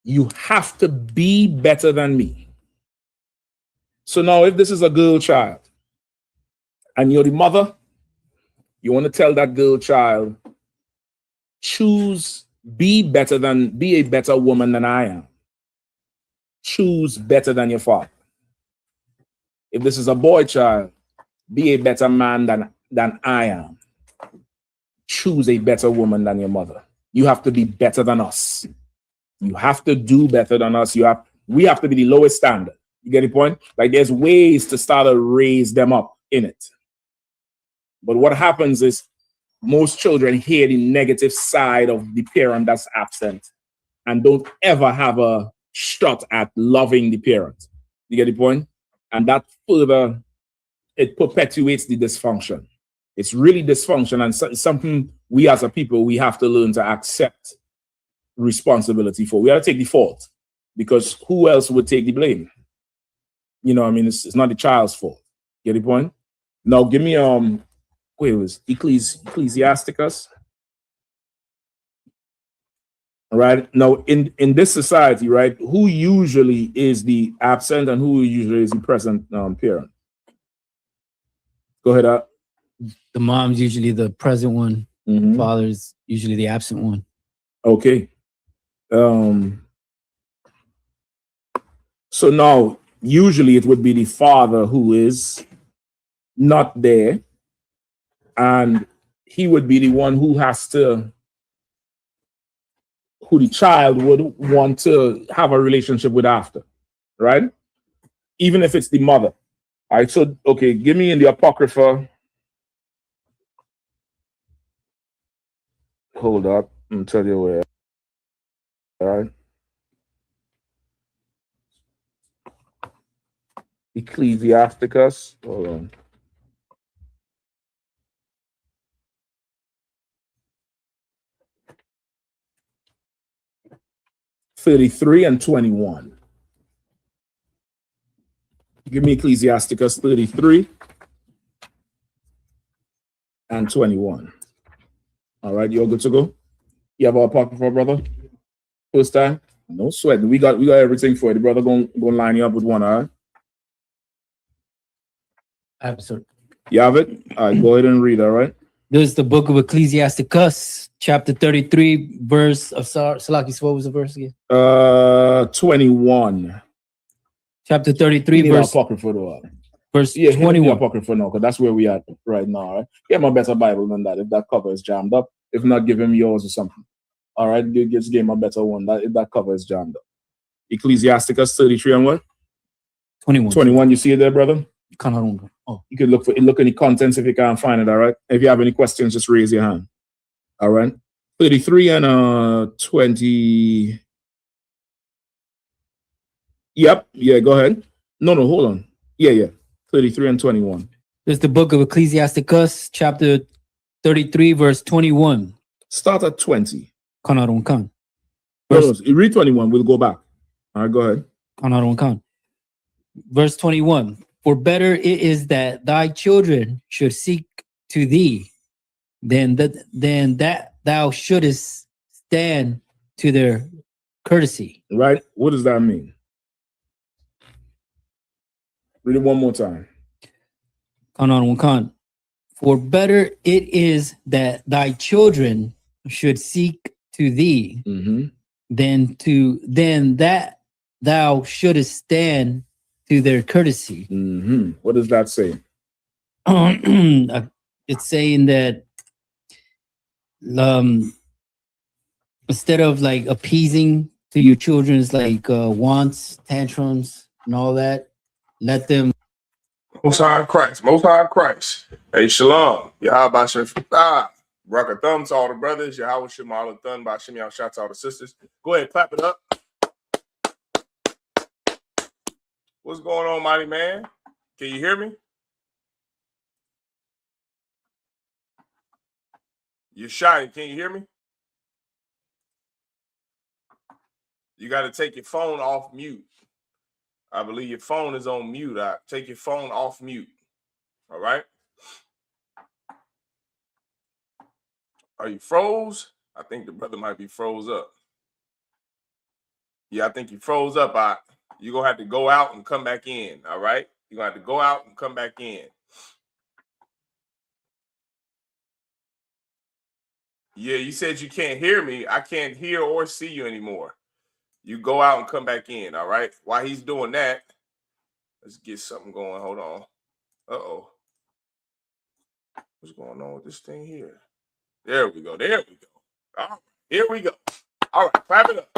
You have to be better than me. So now if this is a girl child and you're the mother, you want to tell that girl child, choose, be a better woman than I am. Choose better than your father. If this is a boy child, be a better man than I am. Choose a better woman than your mother. You have to be better than us. You have to do better than us. We have to be the lowest standard. You get the point? Like there's ways to start to raise them up in it. But what happens is most children hear the negative side of the parent that's absent and don't ever have a shot at loving the parent. You get the point? And that further, it perpetuates the dysfunction. It's really dysfunction, and something we as a people, we have to learn to accept responsibility for. We have to take the fault, because who else would take the blame? You know, I mean, it's not the child's fault. Get the point? Now, give me wait, it was Ecclesiasticus. All right. Now, in this society, right, who usually is the absent and who usually is the present parent? Go ahead. The mom's usually the present one. Mm-hmm. Father's usually the absent one. Okay. So now, usually it would be the father who is not there, and he would be the one who the child would want to have a relationship with after, right? Even if it's the mother. All right, so, okay, give me in the Apocrypha. Hold up, I'll tell you where. All right. Ecclesiasticus. Hold on. (33 and 21). Give me Ecclesiasticus 33 and 21. All right, you all good to go? You have our Apocrypha, brother? First time? No sweat. We got everything for you. The brother gonna line you up with one, all right? I have it, sir. You have it? All right, go ahead and read, all right? There's the book of Ecclesiasticus, chapter 33, verse of Salakis. What was the verse again? 21. Chapter 33, verse Apocrypha, though. Verse 21. Apocrypha now, because that's where we are right now, right? Get him a better Bible than that if that cover is jammed up. If not, give him yours or something. All right, just give him a better one if that cover is jammed up. Ecclesiasticus 33 and what? 21. 21, you see it there, brother? Oh. You can look in the contents if you can't find it, all right? If you have any questions, just raise your hand. All right? 33 and 20. Yep, yeah, go ahead. No, hold on. Yeah. 33 and 21. There's the book of Ecclesiasticus, chapter 33, verse 21. Start at 20. No, read 21. We'll go back. All right, go ahead. Verse 21. For better it is that thy children should seek to thee than that thou shouldest stand to their courtesy. Right? What does that mean? Read it one more time. For better it is that thy children should seek to thee than that thou shouldest stand to their courtesy. What does that say? It's saying that instead of like appeasing to your children's like wants, tantrums, and all that, let them. Most High Christ. Hey, Shalom. Yahabashah. Rock a thumb to all the brothers. Yahweh Shema Thun by Shimei. Shout to all the sisters. Go ahead, clap it up. What's going on, mighty man? Can you hear me? You're shy. Can you hear me? You got to take your phone off mute. I believe your phone is on mute. Take your phone off mute. All right? Are you froze? I think the brother might be froze up. Yeah, I think you froze up. You're going to have to go out and come back in, all right? You're going to have to go out and come back in. Yeah, you said you can't hear me. I can't hear or see you anymore. You go out and come back in, all right? While he's doing that, let's get something going. Hold on. Uh-oh. What's going on with this thing here? There we go. There we go. All right, here we go. All right, clap it up.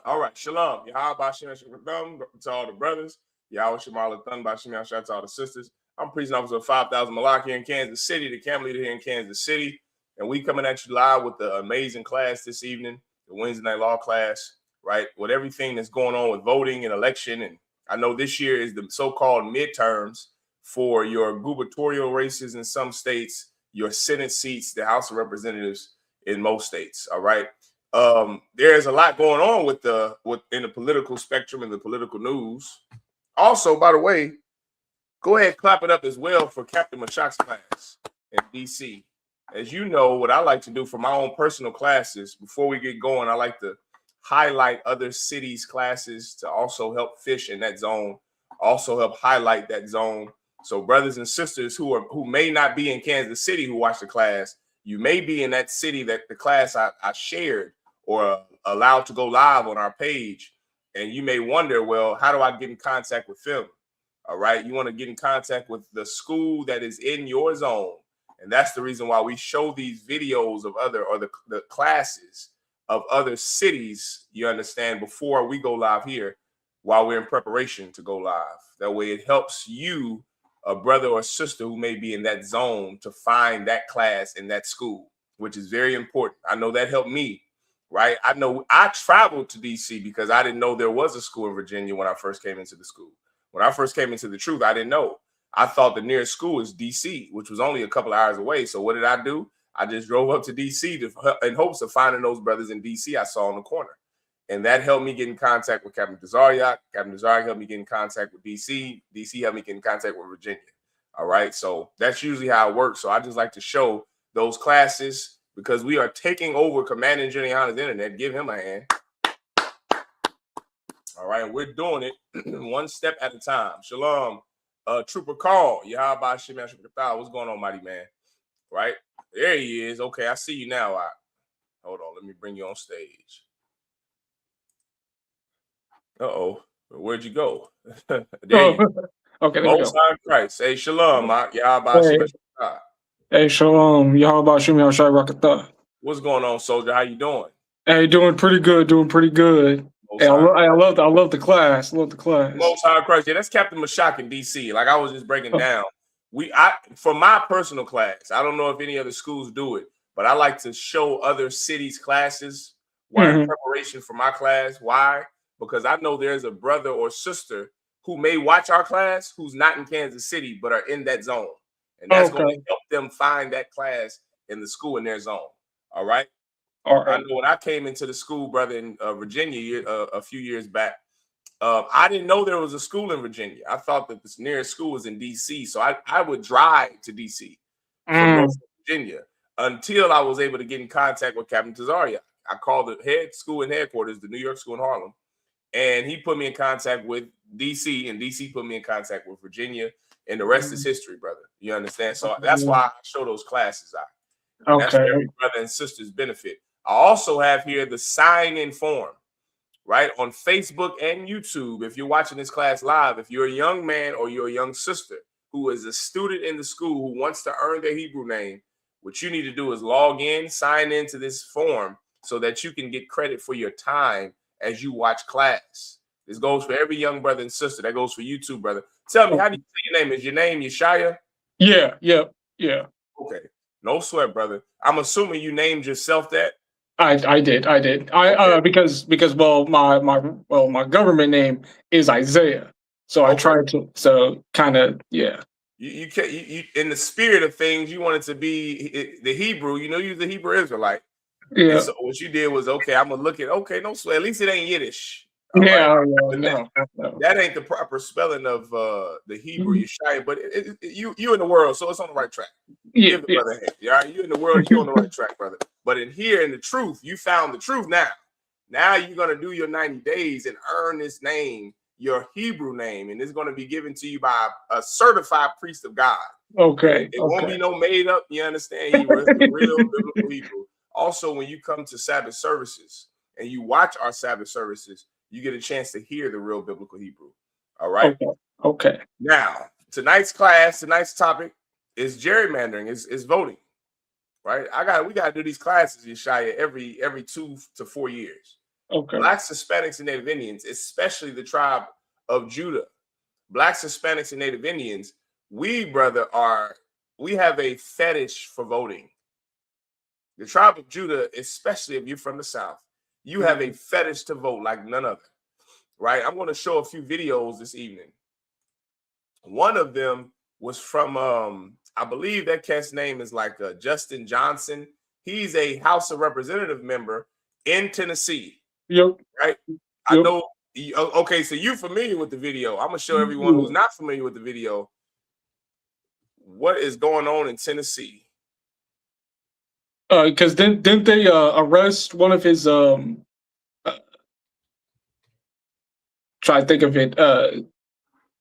All right, shalom. Yahanna to all the brothers. Yahweh Shemala Thun by Shem Shout to all the sisters. I'm preaching officer of 5,000 Malak here in Kansas City, the camp leader here in Kansas City. And we coming at you live with the amazing class this evening, the Wednesday night law class, right? With everything that's going on with voting and election. And I know this year is the so-called midterms for your gubernatorial races in some states, your Senate seats, the House of Representatives in most states, all right? There's a lot going on in the political spectrum and the political news. Also, by the way, go ahead, clap it up as well for Captain Mashak's class in DC. As you know, what I like to do for my own personal classes, before we get going, I like to highlight other cities' classes to also help fish in that zone, also help highlight that zone. So brothers and sisters who may not be in Kansas City who watch the class, you may be in that city that the class I shared or allowed to go live on our page. And you may wonder, well, how do I get in contact with them? All right. You want to get in contact with the school that is in your zone. And that's the reason why we show these videos of the classes of other cities, you understand, before we go live here while we're in preparation to go live. That way it helps you, a brother or sister who may be in that zone, to find that class in that school, which is very important. I know that helped me. Right. I know I traveled to DC because I didn't know there was a school in Virginia when I first came into the school. When I first came into the truth, I didn't know. I thought the nearest school was DC, which was only a couple of hours away. So what did I do? I just drove up to DC in hopes of finding those brothers in DC I saw on the corner. And that helped me get in contact with Captain Desariak. Captain Desariak helped me get in contact with DC. DC helped me get in contact with Virginia. All right. So that's usually how it works. So I just like to show those classes, because we are taking over Commanding General Yahanna's internet. Give him a hand. All right, we're doing it one step at a time. Shalom, Trooper Carl. Yahweh Shem Shout. What's going on, mighty man? Right there he is. Okay, I see you now. Hold on, let me bring you on stage. Uh-oh, where'd you go? There you go. Okay, there we Most go. High Christ. Hey, shalom, Yahweh Shem Shout. Hey, shalom. Yahweh Shem Shout. What's going on, soldier? How you doing? Hey, doing pretty good. Doing pretty good. Hey, I love the class. Love the class. Most High Christ. Yeah, that's Captain Mashak in DC. Like I was just breaking down. For my personal class, I don't know if any other schools do it, but I like to show other cities' classes while in preparation for my class. Why? Because I know there's a brother or sister who may watch our class who's not in Kansas City but are in that zone, and that's going to help them find that class in the school in their zone. All right. I know when I came into the school, brother, in Virginia a few years back, I didn't know there was a school in Virginia. I thought that the nearest school was in D.C., so I would drive to D.C. from North Virginia until I was able to get in contact with Captain Tazaria. I called the head school and headquarters, the New York school in Harlem, and he put me in contact with D.C., and D.C. put me in contact with Virginia, and the rest is history, brother. You understand? So that's why I show those classes out. And that's for every brother and sister's benefit. I also have here the sign-in form, right, on Facebook and YouTube. If you're watching this class live, if you're a young man or you're a young sister who is a student in the school who wants to earn their Hebrew name, what you need to do is log in, sign into this form so that you can get credit for your time as you watch class. This goes for every young brother and sister. That goes for you too, brother. Tell me, how do you say your name? Is your name Yeshaya? Yeah. Okay. No sweat, brother. I'm assuming you named yourself that. I did. Because my government name is Isaiah. So I tried to kind of You in the spirit of things, you wanted to be the Hebrew. You know, you're the Hebrew Israelite. Yeah. And so what you did was, okay, I'm gonna look at, no sweat. At least it ain't Yiddish. No. That ain't the proper spelling of the Hebrew Yeshaya, but you in the world, so it's on the right track. Give the brother a hand. All right, you in the world, you're on the right track, brother. But in here, in the truth, you found the truth now. Now you're going to do your 90 days and earn this name, your Hebrew name, and it's going to be given to you by a certified priest of God. Okay. It won't be no made up, you understand, Hebrew. It's the real biblical Hebrew. Also, when you come to Sabbath services and you watch our Sabbath services, you get a chance to hear the real biblical Hebrew. All right. Okay. Now, tonight's class, tonight's topic is gerrymandering, is voting. Right. We gotta do these classes, Yeshaya, every 2 to 4 years. Okay. Blacks, Hispanics, and Native Indians, especially the tribe of Judah. Blacks, Hispanics, and Native Indians, we have a fetish for voting. The tribe of Judah, especially if you're from the South, you have a fetish to vote like none other. Right. I'm going to show a few videos this evening. One of them was from I believe that cat's name is like Justin Johnson. He's a House of Representative member in Tennessee. Yep. Right. Yep. I know. Okay, so you're familiar with the video. I'm gonna show everyone who's not familiar with the video what is going on in Tennessee. Because didn't they arrest one of his try to think of it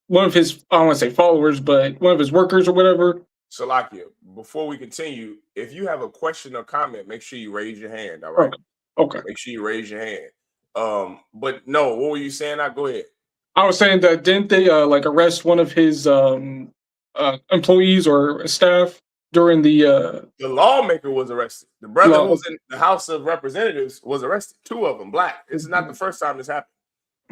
one of his, I don't want to say followers, but one of his workers or whatever. Salakia, before we continue, if you have a question or comment, make sure you raise your hand. All right. Okay. Make sure you raise your hand. But no, what were you saying? Go ahead. I was saying that didn't they like arrest one of his employees or staff during the lawmaker was arrested. The brother who's in the House of Representatives was arrested. 2 of them, black. This is not the first time this happened.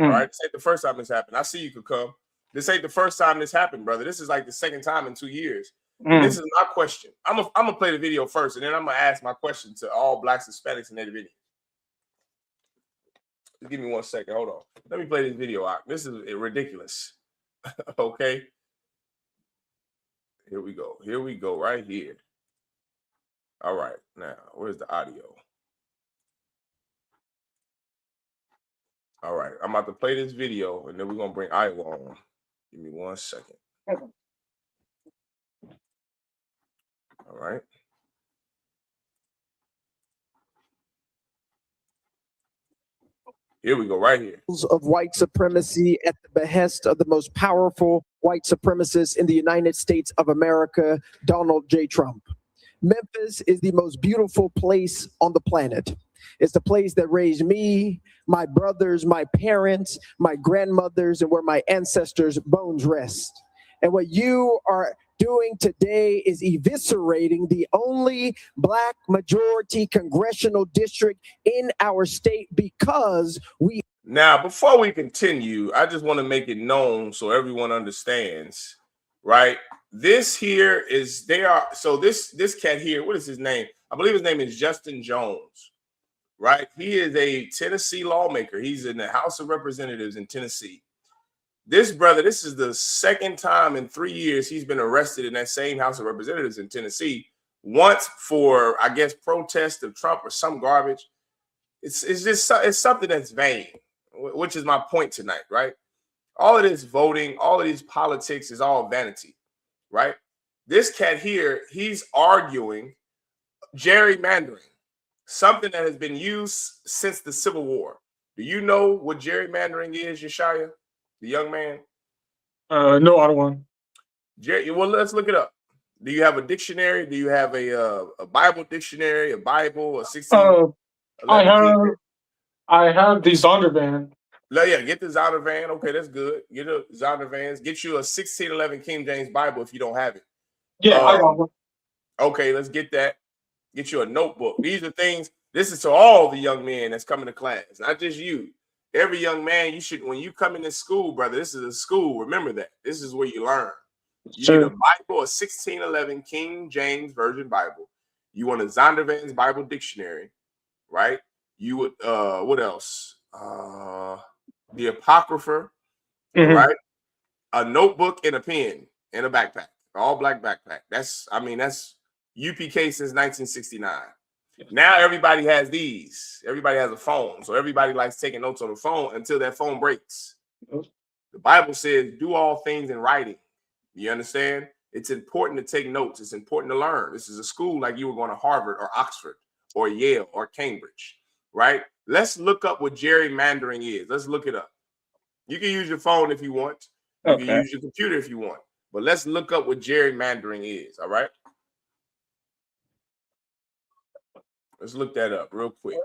All right. This ain't the first time this happened. I see you could come. This ain't the first time this happened, brother. This is like the second time in 2 years. This is my question. I'm gonna play the video first, and then I'm gonna ask my question to all blacks, Hispanics, and Native Indians. Just give me 1 second. Hold on. Let me play this video out. This is ridiculous. Okay. Here we go. Here we go. Right here. All right. Now, where's the audio? All right. I'm about to play this video, and then we're gonna bring Iowa on. Give me 1 second. All right. Here we go, right here. Of white supremacy at the behest of the most powerful white supremacist in the United States of America, Donald J. Trump. Memphis is the most beautiful place on the planet. It's the place that raised me, my brothers, my parents, my grandmothers, and where my ancestors' bones rest. And what you are doing today is eviscerating the only black majority congressional district in our state because we. Now, before we continue, I just want to make it known so everyone understands, right? This here is this cat here, what is his name? I believe his name is Justin Jones, right? He is a Tennessee lawmaker. He's in the House of Representatives in Tennessee. This brother, this is the second time in 3 years he's been arrested in that same House of Representatives in Tennessee. Once for, I guess, protest of Trump or some garbage. It's something that's vain, which is my point tonight, right? All of this voting, all of these politics is all vanity, right? This cat here, he's arguing gerrymandering, something that has been used since the Civil War. Do you know what gerrymandering is, Yeshaya? The young man? No, I don't want. Well, let's look it up. Do you have a dictionary? Do you have a Bible dictionary, a Bible, a 16? I have the Zondervan. Yeah, get the Zondervan. Okay, that's good. Get a Zondervan. Get you a 1611 King James Bible if you don't have it. Yeah, I got one. Okay, let's get that. Get you a notebook. These are things. This is to all the young men that's coming to class, not just you. Every young man, you should, when you come into school, brother, this is a school. Remember that. This is where you learn. You need a Bible, a 1611 King James Version Bible. You want a Zondervan's Bible Dictionary, right? You would, what else? The Apocrypha, right? A notebook and a pen and a backpack, all black backpack. That's UPK since 1969. Now everybody has these. Everybody has a phone. So everybody likes taking notes on the phone until that phone breaks. The Bible says, do all things in writing. You understand? It's important to take notes. It's important to learn. This is a school like you were going to Harvard or Oxford or Yale or Cambridge, right? Let's look up what gerrymandering is. Let's look it up. You can use your phone if you want. You can use your computer if you want. But let's look up what gerrymandering is, all right? Let's look that up real quick.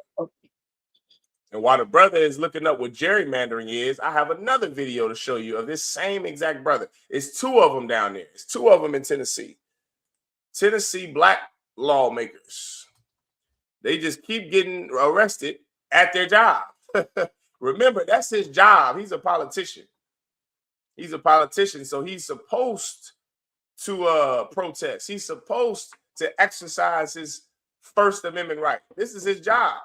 And while the brother is looking up what gerrymandering is, I have another video to show you of this same exact brother. It's two of them down there. It's two of them in Tennessee. Tennessee black lawmakers. They just keep getting arrested at their job. Remember, that's his job. He's a politician. He's a politician, so he's supposed to protest. He's supposed to exercise his First Amendment right. This is his job.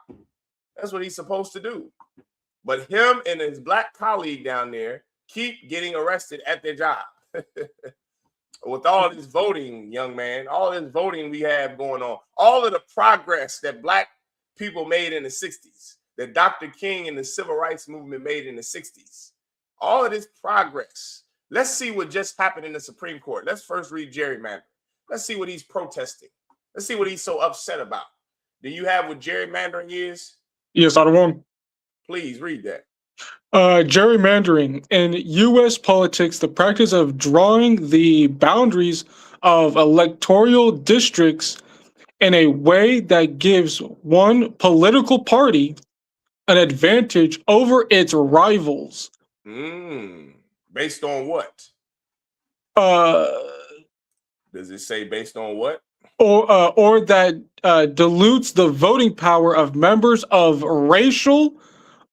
That's what he's supposed to do. But him and his black colleague down there keep getting arrested at their job. With all this voting, young man, all this voting we have going on, all of the progress that black people made in the 60s, that Dr. King and the civil rights movement made in the 60s, all of this progress. Let's see what just happened in the Supreme Court. Let's first read gerrymandering. Let's see what he's protesting. Let's see what he's so upset about. Do you have what gerrymandering is? Yes, I want. Please read that. Gerrymandering in U.S. politics, the practice of drawing the boundaries of electoral districts in a way that gives one political party an advantage over its rivals. Based on what? Does it say based on what? Or that dilutes the voting power of members of racial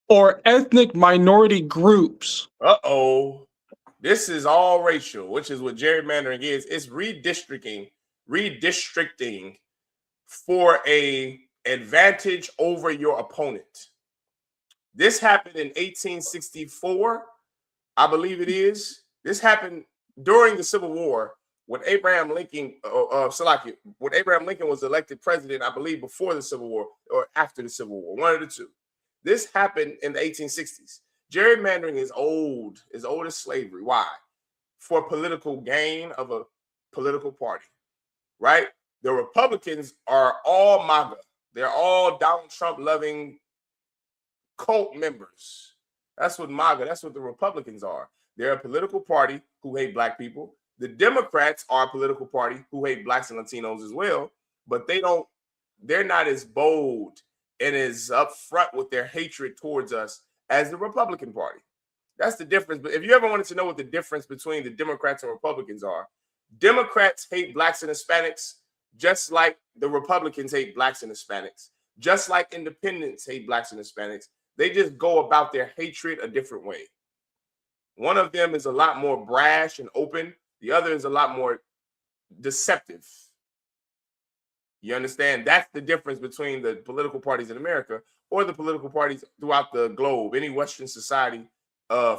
or ethnic minority groups. This is all racial, which is what gerrymandering is. It's redistricting for a advantage over your opponent. This happened in 1864, I believe it is. This happened during the Civil War when Abraham Lincoln, when Abraham Lincoln was elected president, I believe before the Civil War or after the Civil War, one of the two. This happened in the 1860s. Gerrymandering is old as slavery. Why? For political gain of a political party, right? The Republicans are all MAGA. They're all Donald Trump loving cult members. That's what MAGA, that's what the Republicans are. They're a political party who hate black people. The Democrats are a political party who hate blacks and Latinos as well, but they're not as bold and as upfront with their hatred towards us as the Republican Party. That's the difference. But if you ever wanted to know what the difference between the Democrats and Republicans are, Democrats hate blacks and Hispanics just like the Republicans hate blacks and Hispanics, just like independents hate blacks and Hispanics. They just go about their hatred a different way. One of them is a lot more brash and open. The other is a lot more deceptive. You understand? That's the difference between the political parties in America or the political parties throughout the globe, any Western society,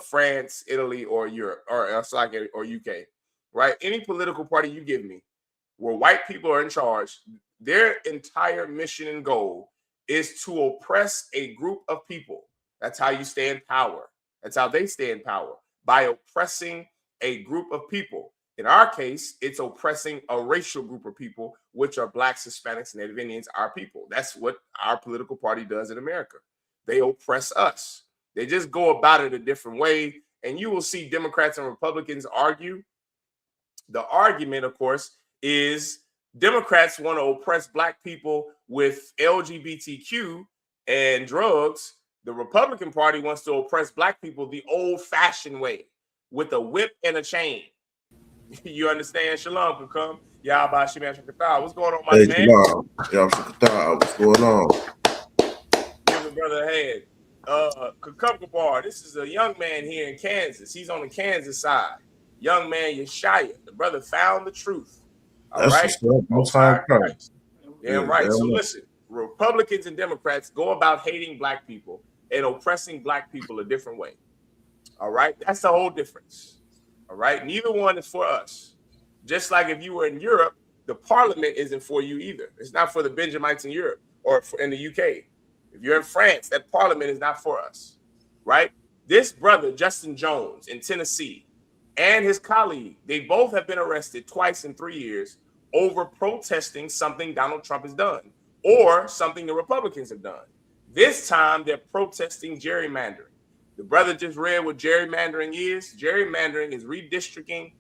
France, Italy, or Europe, or UK, right? Any political party you give me where white people are in charge, their entire mission and goal is to oppress a group of people. That's how you stay in power. That's how they stay in power, by oppressing a group of people. In our case, it's oppressing a racial group of people, which are blacks, Hispanics, Native Indians, our people. That's what our political party does in America. They oppress us. They just go about it a different way. And you will see Democrats and Republicans argue. The argument, of course, is Democrats want to oppress black people with LGBTQ and drugs. The Republican Party wants to oppress black people the old-fashioned way with a whip and a chain. You understand? Shalom can come. What's going on, my man? Shalom. What's going on? Give the brother a hand. Bar. This is a young man here in Kansas. He's on the Kansas side. Young man Yeshaya. The brother found the truth. All right. Yeah, right. So listen, Republicans and Democrats go about hating black people and oppressing black people a different way. All right. That's the whole difference. All right. Neither one is for us. Just like if you were in Europe, the parliament isn't for you either. It's not for the Benjamites in Europe or in the UK. If you're in France, that parliament is not for us. Right. This brother, Justin Jones in Tennessee, and his colleague, they both have been arrested twice in 3 years over protesting something Donald Trump has done or something the Republicans have done. This time they're protesting gerrymandering. The brother just read what gerrymandering is. Gerrymandering is redistricting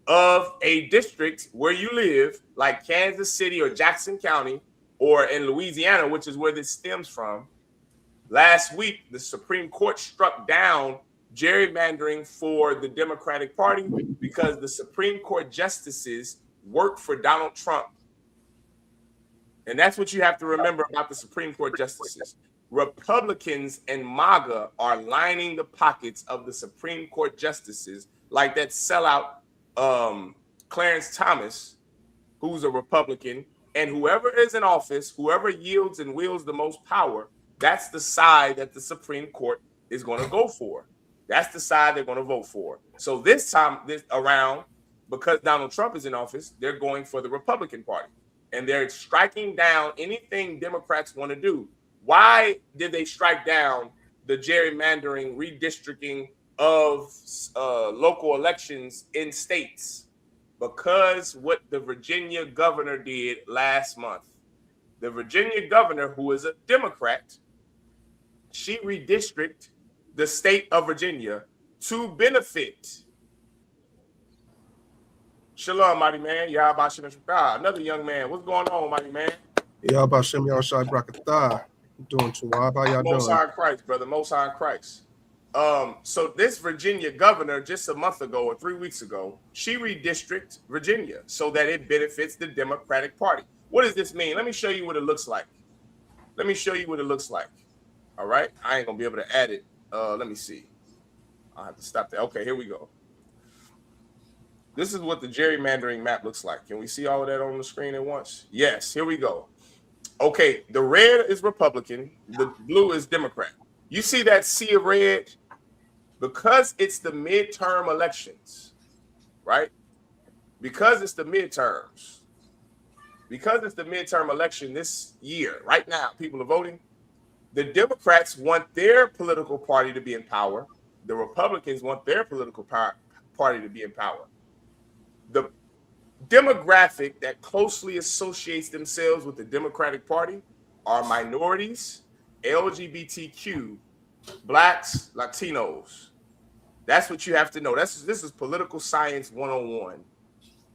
of a district where you live, like Kansas City or Jackson County, or in Louisiana, which is where this stems from. Last week, the Supreme Court struck down gerrymandering for the Democratic Party because the Supreme Court justices work for Donald Trump. And that's what you have to remember about the Supreme Court justices. Republicans and MAGA are lining the pockets of the Supreme Court justices, like that sellout Clarence Thomas, who's a Republican, and whoever is in office, whoever yields and wields the most power, that's the side that the Supreme Court is going to go for. That's the side they're going to vote for. So this time around, because Donald Trump is in office, they're going for the Republican Party. And they're striking down anything Democrats want to do. Why did they strike down the gerrymandering, redistricting of local elections in states? Because what the Virginia governor did last month. The Virginia governor, who is a Democrat, she redistricted the state of Virginia to benefit. Shalom, mighty man. Yahabashim. Another young man. What's going on, mighty man? Yahabashim Yahshai Brakatah. Doing too well. How y'all Most doing? High Christ, brother. Most High Christ. So this Virginia governor, just a month ago or 3 weeks ago, she redistricted Virginia so that it benefits the Democratic Party. What does this mean? Let me show you what it looks like. Let me show you what it looks like. All right. I ain't gonna be able to add it. Let me see. I'll have to stop that. Okay, here we go. This is what the gerrymandering map looks like. Can we see all of that on the screen at once? Yes, here we go. Okay, the red is Republican, the blue is Democrat. You see that sea of red? Because it's the midterm elections, right? Because it's the midterms. Because it's the midterm election this year, right now, people are voting. The Democrats want their political party to be in power. The Republicans want their political party to be in power. The demographic that closely associates themselves with the Democratic Party are minorities, LGBTQ, blacks, Latinos. That's what you have to know. This is political science 101.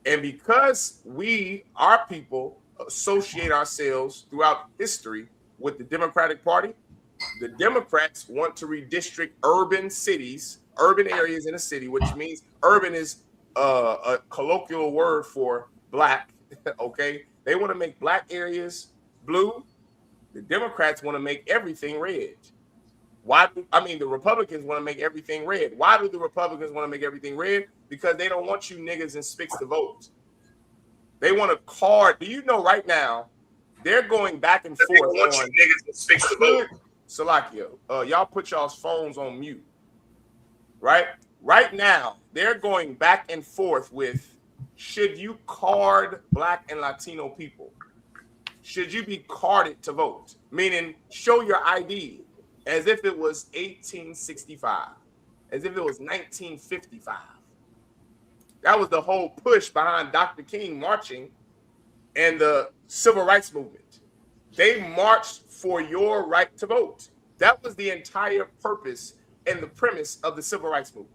And because our people, associate ourselves throughout history with the Democratic Party, the Democrats want to redistrict urban cities, urban areas in a city, which means urban is a colloquial word for black. Okay, they want to make black areas blue. The Democrats want to make everything red. The Republicans want to make everything red. Why do the Republicans want to make everything red? Because they don't want you niggas and spics to vote. They want a card. Do you know right now they're going back and forth on niggas and spics to vote? Salakia, y'all put y'all's phones on mute. Right? Right now, they're going back and forth with, should you card black and Latino people? Should you be carded to vote? Meaning, show your ID as if it was 1865, as if it was 1955. That was the whole push behind Dr. King marching and the civil rights movement. They marched for your right to vote. That was the entire purpose and the premise of the civil rights movement.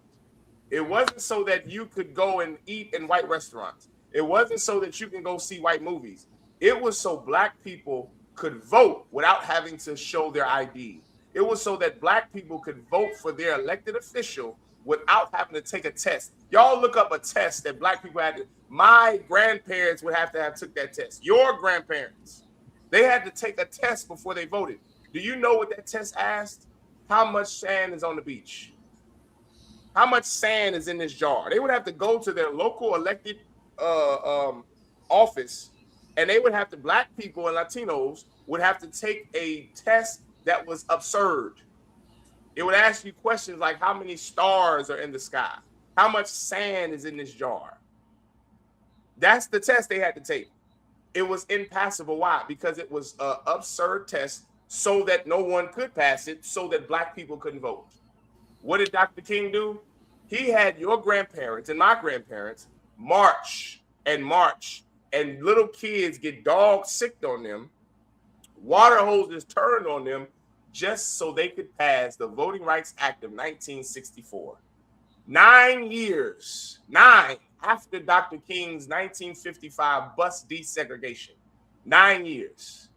It wasn't so that you could go and eat in white restaurants. It wasn't so that you can go see white movies. It was so black people could vote without having to show their ID. It was so that black people could vote for their elected official without having to take a test. Y'all look up a test that black people had to. My grandparents would have took that test. Your grandparents, they had to take a test before they voted. Do you know what that test asked? How much sand is on the beach? How much sand is in this jar? They would have to go to their local elected office, and they would have to, black people and Latinos would have to take a test that was absurd. It would ask you questions like, how many stars are in the sky? How much sand is in this jar? That's the test they had to take. It was impassable. Why? Because it was an absurd test so that no one could pass it, so that black people couldn't vote. What did Dr. King do? He had your grandparents and my grandparents march, and little kids get dog sick on them, Water hoses turned on them just so they could pass the Voting Rights Act of 1964. 9 years, 9 after Dr. King's 1955 bus desegregation. 9 years.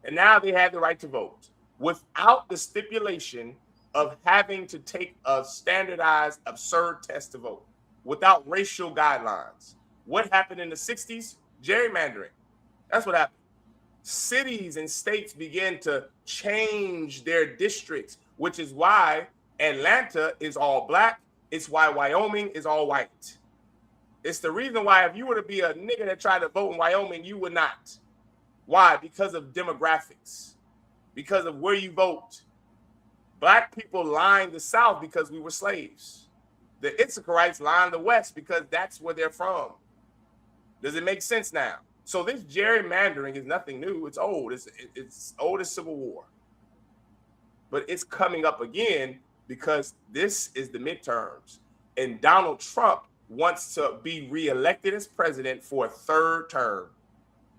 And now they had the right to vote without the stipulation of having to take a standardized, absurd test to vote, without racial guidelines. What happened in the 60s? Gerrymandering. That's what happened. Cities and states began to change their districts, which is why Atlanta is all black. It's why Wyoming is all white. It's the reason why if you were to be a nigga that tried to vote in Wyoming, you would not. Why? Because of demographics, because of where you vote. Black people lined the South because we were slaves. The Issacharites lined the West because that's where they're from. Does it make sense now? So this gerrymandering is nothing new. It's old. It's old as Civil War. But it's coming up again because this is the midterms. And Donald Trump wants to be reelected as president for a third term.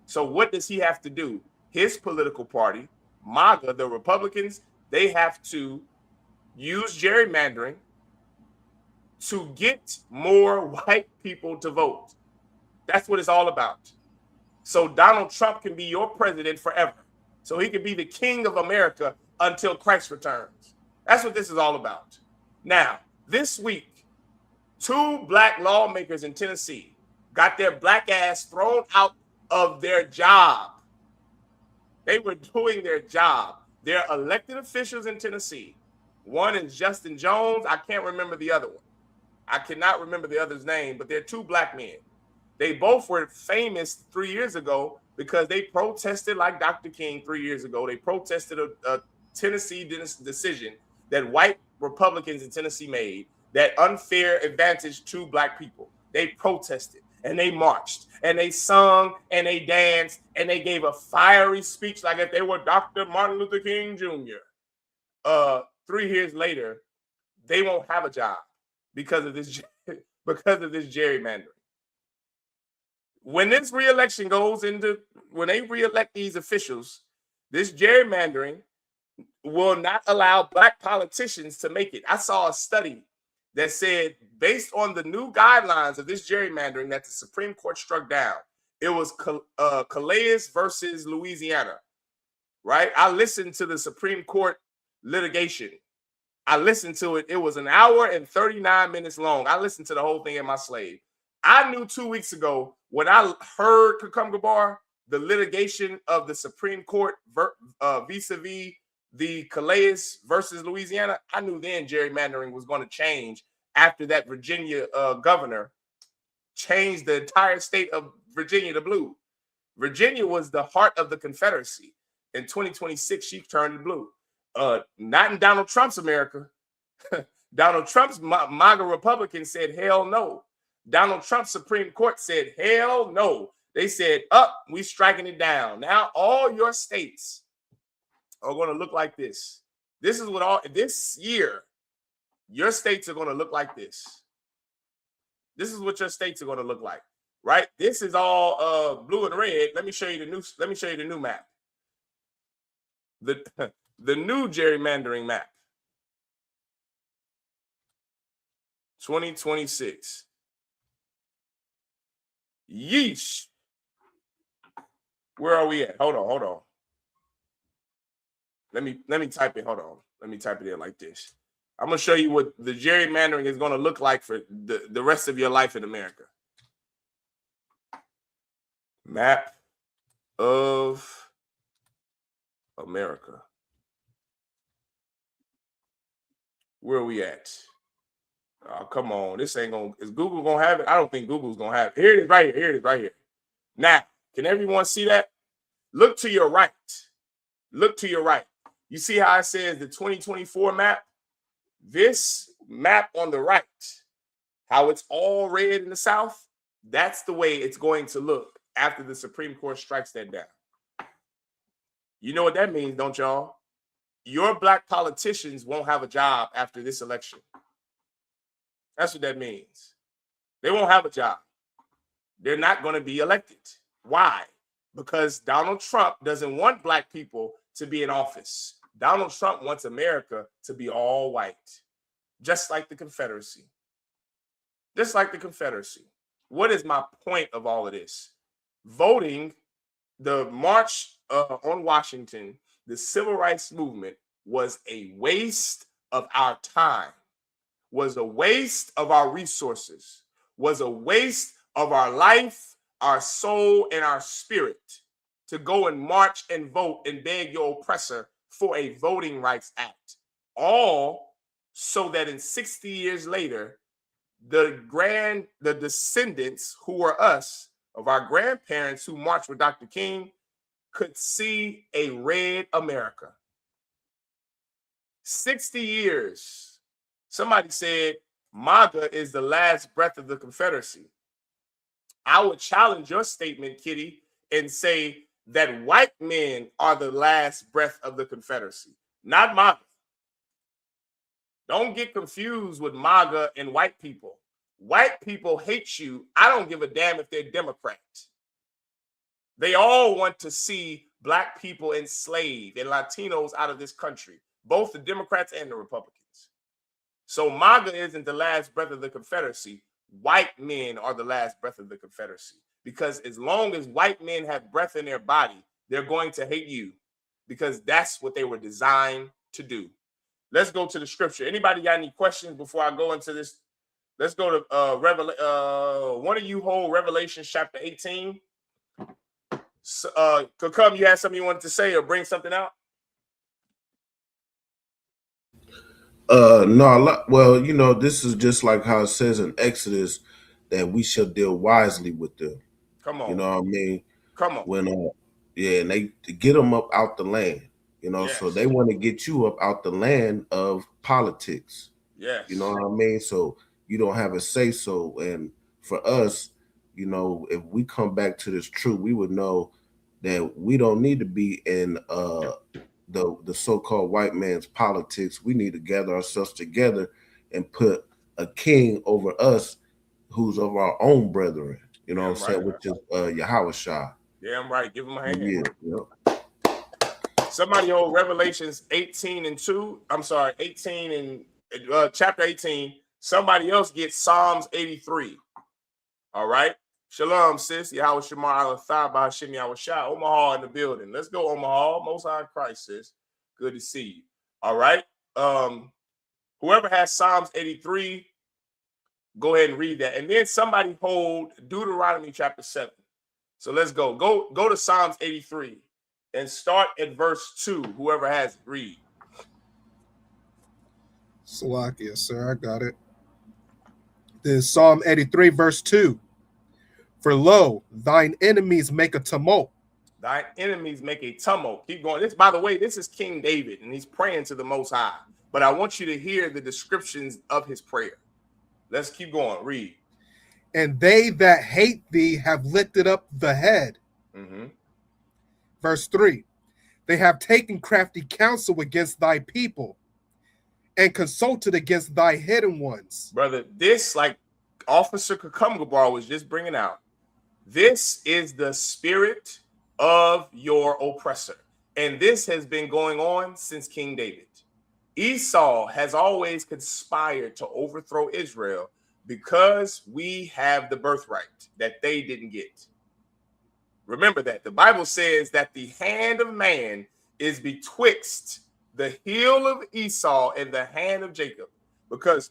So what does he have to do? His political party, MAGA, the Republicans, they have to use gerrymandering to get more white people to vote. That's what it's all about. So Donald Trump can be your president forever. So he can be the king of America until Christ returns. That's what this is all about. Now, this week, 2 black lawmakers in Tennessee got their black ass thrown out of their job. They were doing their job. They're elected officials in Tennessee. One is Justin Jones. I can't remember the other one. I cannot remember the other's name, but they're 2 black men. They both were famous 3 years ago because they protested like Dr. King 3 years ago. They protested a Tennessee decision that white Republicans in Tennessee made that unfair advantage to black people. They protested and they marched and they sung and they danced and they gave a fiery speech like if they were Dr. Martin Luther King Jr. 3 years later, they won't have a job because of this gerrymandering. When this reelection goes into, when they reelect these officials, this gerrymandering will not allow black politicians to make it. I saw a study that said, based on the new guidelines of this gerrymandering that the Supreme Court struck down, it was Calais versus Louisiana, right? I listened to the Supreme Court litigation. I listened to it. It was 1 hour and 39 minutes long. I listened to the whole thing in my slave. I knew 2 weeks ago when I heard Kakum Gabar, the litigation of the Supreme Court vis-a-vis the Calais versus Louisiana, I knew then gerrymandering was going to change after that Virginia governor changed the entire state of Virginia to blue. Virginia was the heart of the Confederacy. In 2026, she turned blue. Not in Donald Trump's America. Donald Trump's MAGA Republicans said, hell no. Donald Trump's Supreme Court said, hell no. They said, we striking it down. Now all your states are going to look like this. This is what this year, your states are going to look like this. This is what your states are going to look like, right? This is all blue and red. Let me show you the new map. The new gerrymandering map. 2026. Yeesh. Where are we at? Hold on. Let me type it. Hold on. Let me type it in like this. I'm going to show you what the gerrymandering is going to look like for the rest of your life in America. Map of America. Where are we at? Oh, come on. This ain't going to... Is Google going to have it? I don't think Google's going to have it. Here it is right here. Here it is right here. Now, can everyone see that? Look to your right. Look to your right. You see how it says the 2024 map? This map on the right, how it's all red in the South, that's the way it's going to look after the Supreme Court strikes that down. You know what that means, don't y'all? Your black politicians won't have a job after this election. That's what that means. They won't have a job. They're not going to be elected. Why? because Donald Trump doesn't want black people to be in office. Donald Trump wants America to be all white, just like the Confederacy. Just like the Confederacy. What is my point of all of this? Voting, the march on Washington, the civil rights movement was a waste of our time, was a waste of our resources, was a waste of our life, our soul, and our spirit to go and march and vote and beg your oppressor for a voting rights act. All so that in 60 years later, the descendants who were us, of our grandparents who marched with Dr. King, could see a red America. 60 years. Somebody said MAGA is the last breath of the Confederacy. I would challenge your statement, Kitty, and say that white men are the last breath of the Confederacy, not MAGA. Don't get confused with MAGA and white people. White people hate you. I don't give a damn if they're Democrats. They all want to see black people enslaved and Latinos out of this country, both the Democrats and the Republicans. So MAGA isn't the last breath of the Confederacy. White men are the last breath of the Confederacy. Because as long as white men have breath in their body, they're going to hate you, because that's what they were designed to do. Let's go to the scripture. Anybody got any questions before I go into this? Let's go to one of you hold Revelation chapter 18. Kakam, you had something you wanted to say or bring something out? No, well, you know, this is just like how it says in Exodus that we shall deal wisely with them. Come on. You know what I mean? Come on. When and they get them up out the land, you know, so Yes. they want to get you up out the land of politics. Yes. You know what I mean? So you don't have a say so. And for us, you know, if we come back to this truth, we would know that we don't need to be in the so-called white man's politics. We need to gather ourselves together and put a king over us who's of our own brethren. You know what I'm saying? Which is Yahushua. Damn right. Give him a hand. Yeah. Somebody hold Revelations 18 and 2. I'm sorry, 18 and chapter 18. Somebody else gets Psalms 83. All right. Shalom, sis. Yahweh Shemar Alathah Bahashim Yahweh Shah. Omaha in the building. Let's go, Omaha. Most High Christ, sis. Good to see you. All right. Whoever has Psalms 83, go ahead and read that. And then somebody hold Deuteronomy chapter 7. So let's go. Go to Psalms 83 and start at verse 2. Whoever has it, read. Salakia, sir, I got it. This is Psalm 83, verse 2. For lo, thine enemies make a tumult. Thine enemies make a tumult. Keep going. This, by the way, this is King David, and he's praying to the Most High. But I want you to hear the descriptions of his prayer. Let's keep going. Read. And they that hate thee have lifted up the head. Mm-hmm. Verse 3. They have taken crafty counsel against thy people and consulted against thy hidden ones. Brother, this, like Officer Kakumgabar was just bringing out, this is the spirit of your oppressor. And this has been going on since King David. Esau has always conspired to overthrow Israel because we have the birthright that they didn't get. Remember that. The Bible says that the hand of man is betwixt the heel of Esau and the hand of Jacob. Because,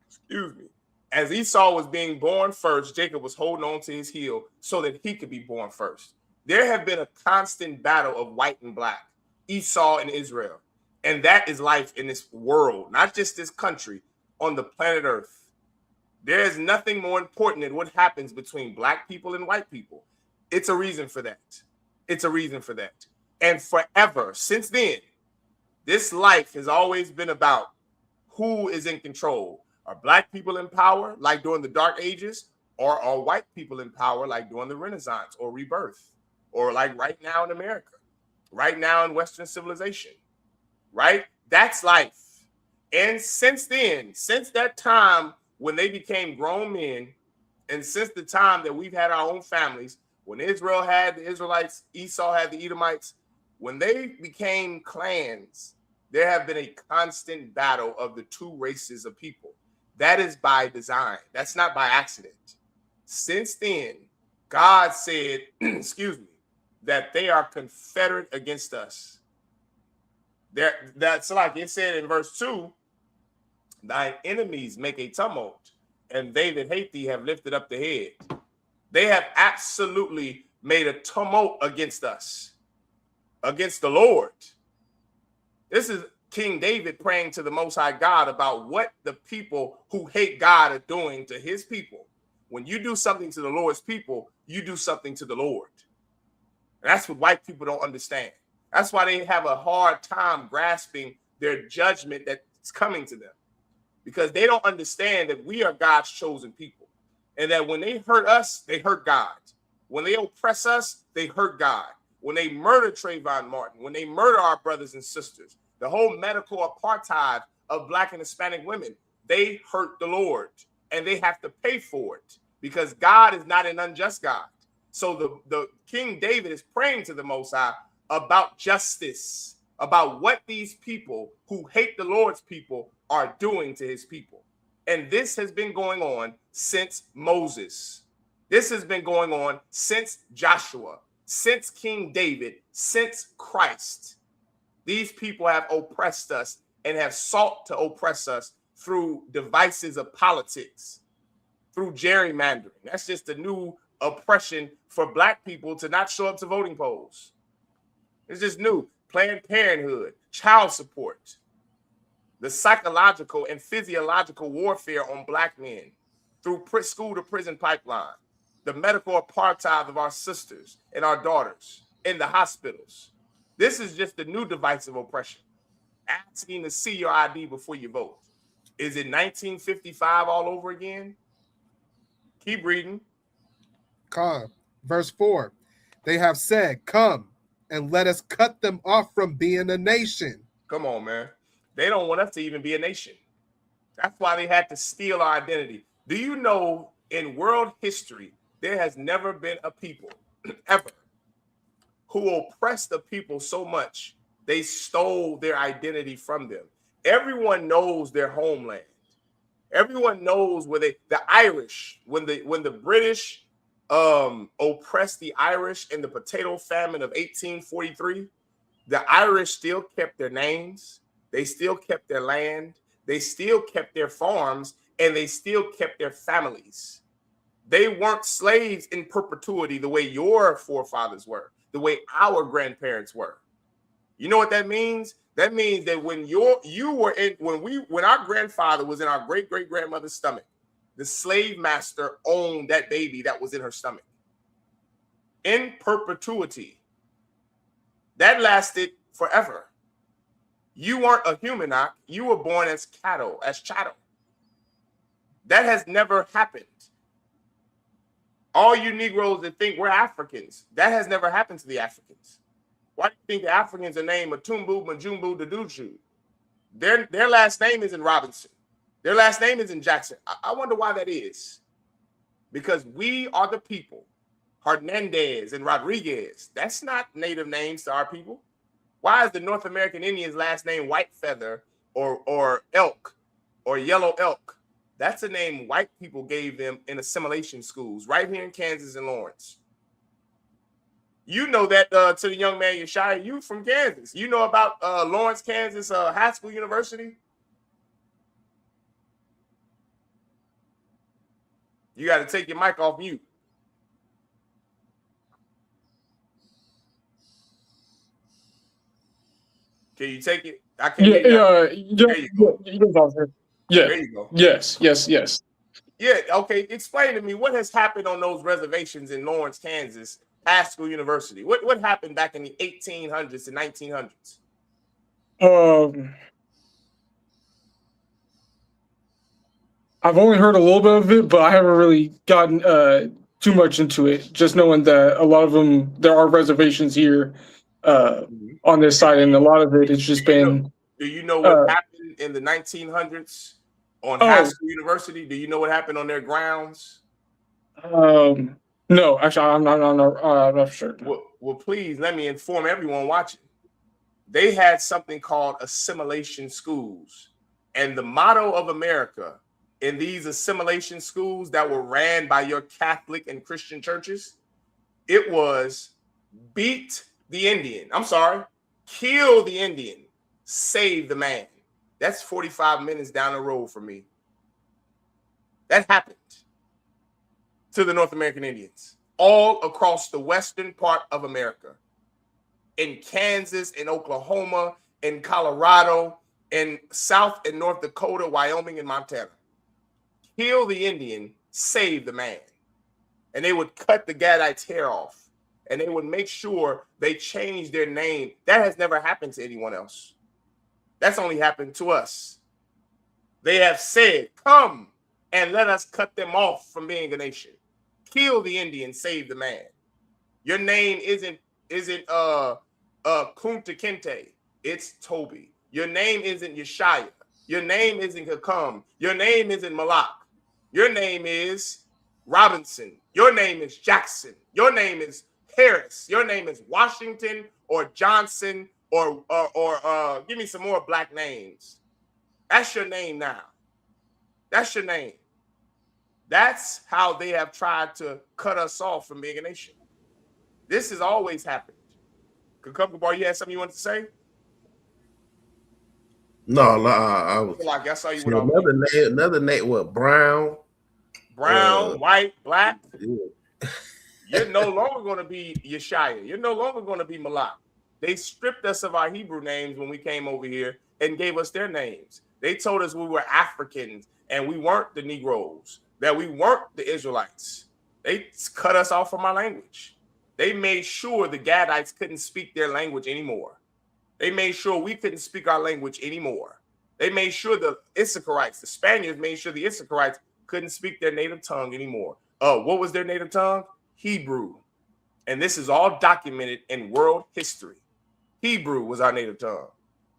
excuse me, as Esau was being born first, Jacob was holding on to his heel so that he could be born first. There have been a constant battle of white and black, Esau and Israel. And that is life in this world, not just this country, on the planet Earth. There is nothing more important than what happens between black people and white people. It's a reason for that. It's a reason for that. And forever, since then, this life has always been about who is in control. Are black people in power, like during the Dark Ages, or are white people in power, like during the Renaissance or Rebirth, or like right now in America, right now in Western civilization, right? That's life. And since then, since that time when they became grown men, and since the time that we've had our own families, When Israel had the Israelites, Esau had the Edomites, when they became clans, there have been a constant battle of the two races of people. That is by design. That's not by accident. Since then, God said, excuse me, that they are confederate against us. That's like it said in verse 2, thine enemies make a tumult, and they that hate thee have lifted up the head. They have absolutely made a tumult against us, against the Lord. This is King David praying to the Most High God about what the people who hate God are doing to his people. When you do something to the Lord's people, you do something to the Lord. And that's what white people don't understand. That's why they have a hard time grasping their judgment that's coming to them, because they don't understand that we are God's chosen people, and that when they hurt us, they hurt God. When they oppress us, they hurt God. When they murder Trayvon Martin, when they murder our brothers and sisters, the whole medical apartheid of Black and Hispanic women, they hurt the Lord, and they have to pay for it, because God is not an unjust God. So the King David is praying to the Most High about justice, about what these people who hate the Lord's people are doing to his people. And this has been going on since Moses. This has been going on since Joshua, since King David, since Christ. These people have oppressed us and have sought to oppress us through devices of politics, through gerrymandering. That's just a new oppression for Black people to not show up to voting polls. It's just new. Planned Parenthood, child support, the psychological and physiological warfare on Black men through school to prison pipeline, the medical apartheid of our sisters and our daughters in the hospitals. This is just a new device of oppression. Asking to see your ID before you vote. Is it 1955 all over again? Keep reading. Verse 4. They have said, come and let us cut them off from being a nation. Come on, man. They don't want us to even be a nation. That's why they had to steal our identity. Do you know in world history, there has never been a people ever who oppressed the people so much they stole their identity from them. Everyone knows their homeland. Everyone knows where the Irish, when the British oppressed the Irish in the potato famine of 1843, the Irish still kept their names, they still kept their land, they still kept their farms, and they still kept their families. They weren't slaves in perpetuity the way your forefathers were, the way our grandparents were. You know what that means? That means that when when our grandfather was in our great-great-grandmother's stomach, the slave master owned that baby that was in her stomach. In perpetuity. That lasted forever. You weren't a human, you were born as cattle, as chattel. That has never happened. All you Negroes that think we're Africans, that has never happened to the Africans. Why do you think the Africans are named Matumbu, Majumbu, Daduchu? Their last name isn't Robinson. Their last name isn't Jackson. I wonder why that is. Because we are the people. Hernandez and Rodriguez, that's not native names to our people. Why is the North American Indian's last name Whitefeather or Elk or Yellow Elk? That's a name white people gave them in assimilation schools right here in Kansas and Lawrence. You know that to the young man Yeshaya, you from Kansas. You know about Lawrence, Kansas, Haskell University? You got to take your mic off mute. Can you take it? I can't hear you. There you go. Yeah. There you go. Yes. Yeah, okay. Explain to me what has happened on those reservations in Lawrence, Kansas, Haskell University. What happened back in the 1800s and 1900s? I've only heard a little bit of it, but I haven't really gotten too much into it. Just knowing that a lot of them, there are reservations here on this side, and a lot of it has just been. Do you know what happened in the 1900s on Haskell University? Do you know what happened on their grounds? No, actually, I'm not sure. Well, please let me inform everyone watching. They had something called assimilation schools. And the motto of America in these assimilation schools that were ran by your Catholic and Christian churches, it was beat the Indian. I'm sorry, kill the Indian, save the man. That's 45 minutes down the road from me. That happened to the North American Indians all across the western part of America, in Kansas, in Oklahoma, in Colorado, in South and North Dakota, Wyoming, and Montana. Kill the Indian, save the man. And they would cut the Gadites' hair off, and they would make sure they changed their name. That has never happened to anyone else. That's only happened to us. They have said, come and let us cut them off from being a nation. Kill the Indian, save the man. Your name isn't Kunta Kinte. It's Toby. Your name isn't Yeshaya. Your name isn't Hakum. Your name isn't Malak. Your name is Robinson. Your name is Jackson. Your name is Harris. Your name is Washington or Johnson or give me some more black names. That's your name now. That's your name. That's how they have tried to cut us off from being a nation. This has always happened. Bar, you had something you wanted to say? No, I was. Like I saw you So with another name. What? Brown, white, black. Yeah. You're no longer going to be Yeshaya. You're no longer going to be Malak. They stripped us of our Hebrew names when we came over here and gave us their names. They told us we were Africans and we weren't the Negroes, that we weren't the Israelites. They cut us off from our language. They made sure the Gadites couldn't speak their language anymore. They made sure we couldn't speak our language anymore. They made sure the Issacharites, the Spaniards made sure the Issacharites couldn't speak their native tongue anymore. What was their native tongue? Hebrew. And this is all documented in world history. Hebrew was our native tongue.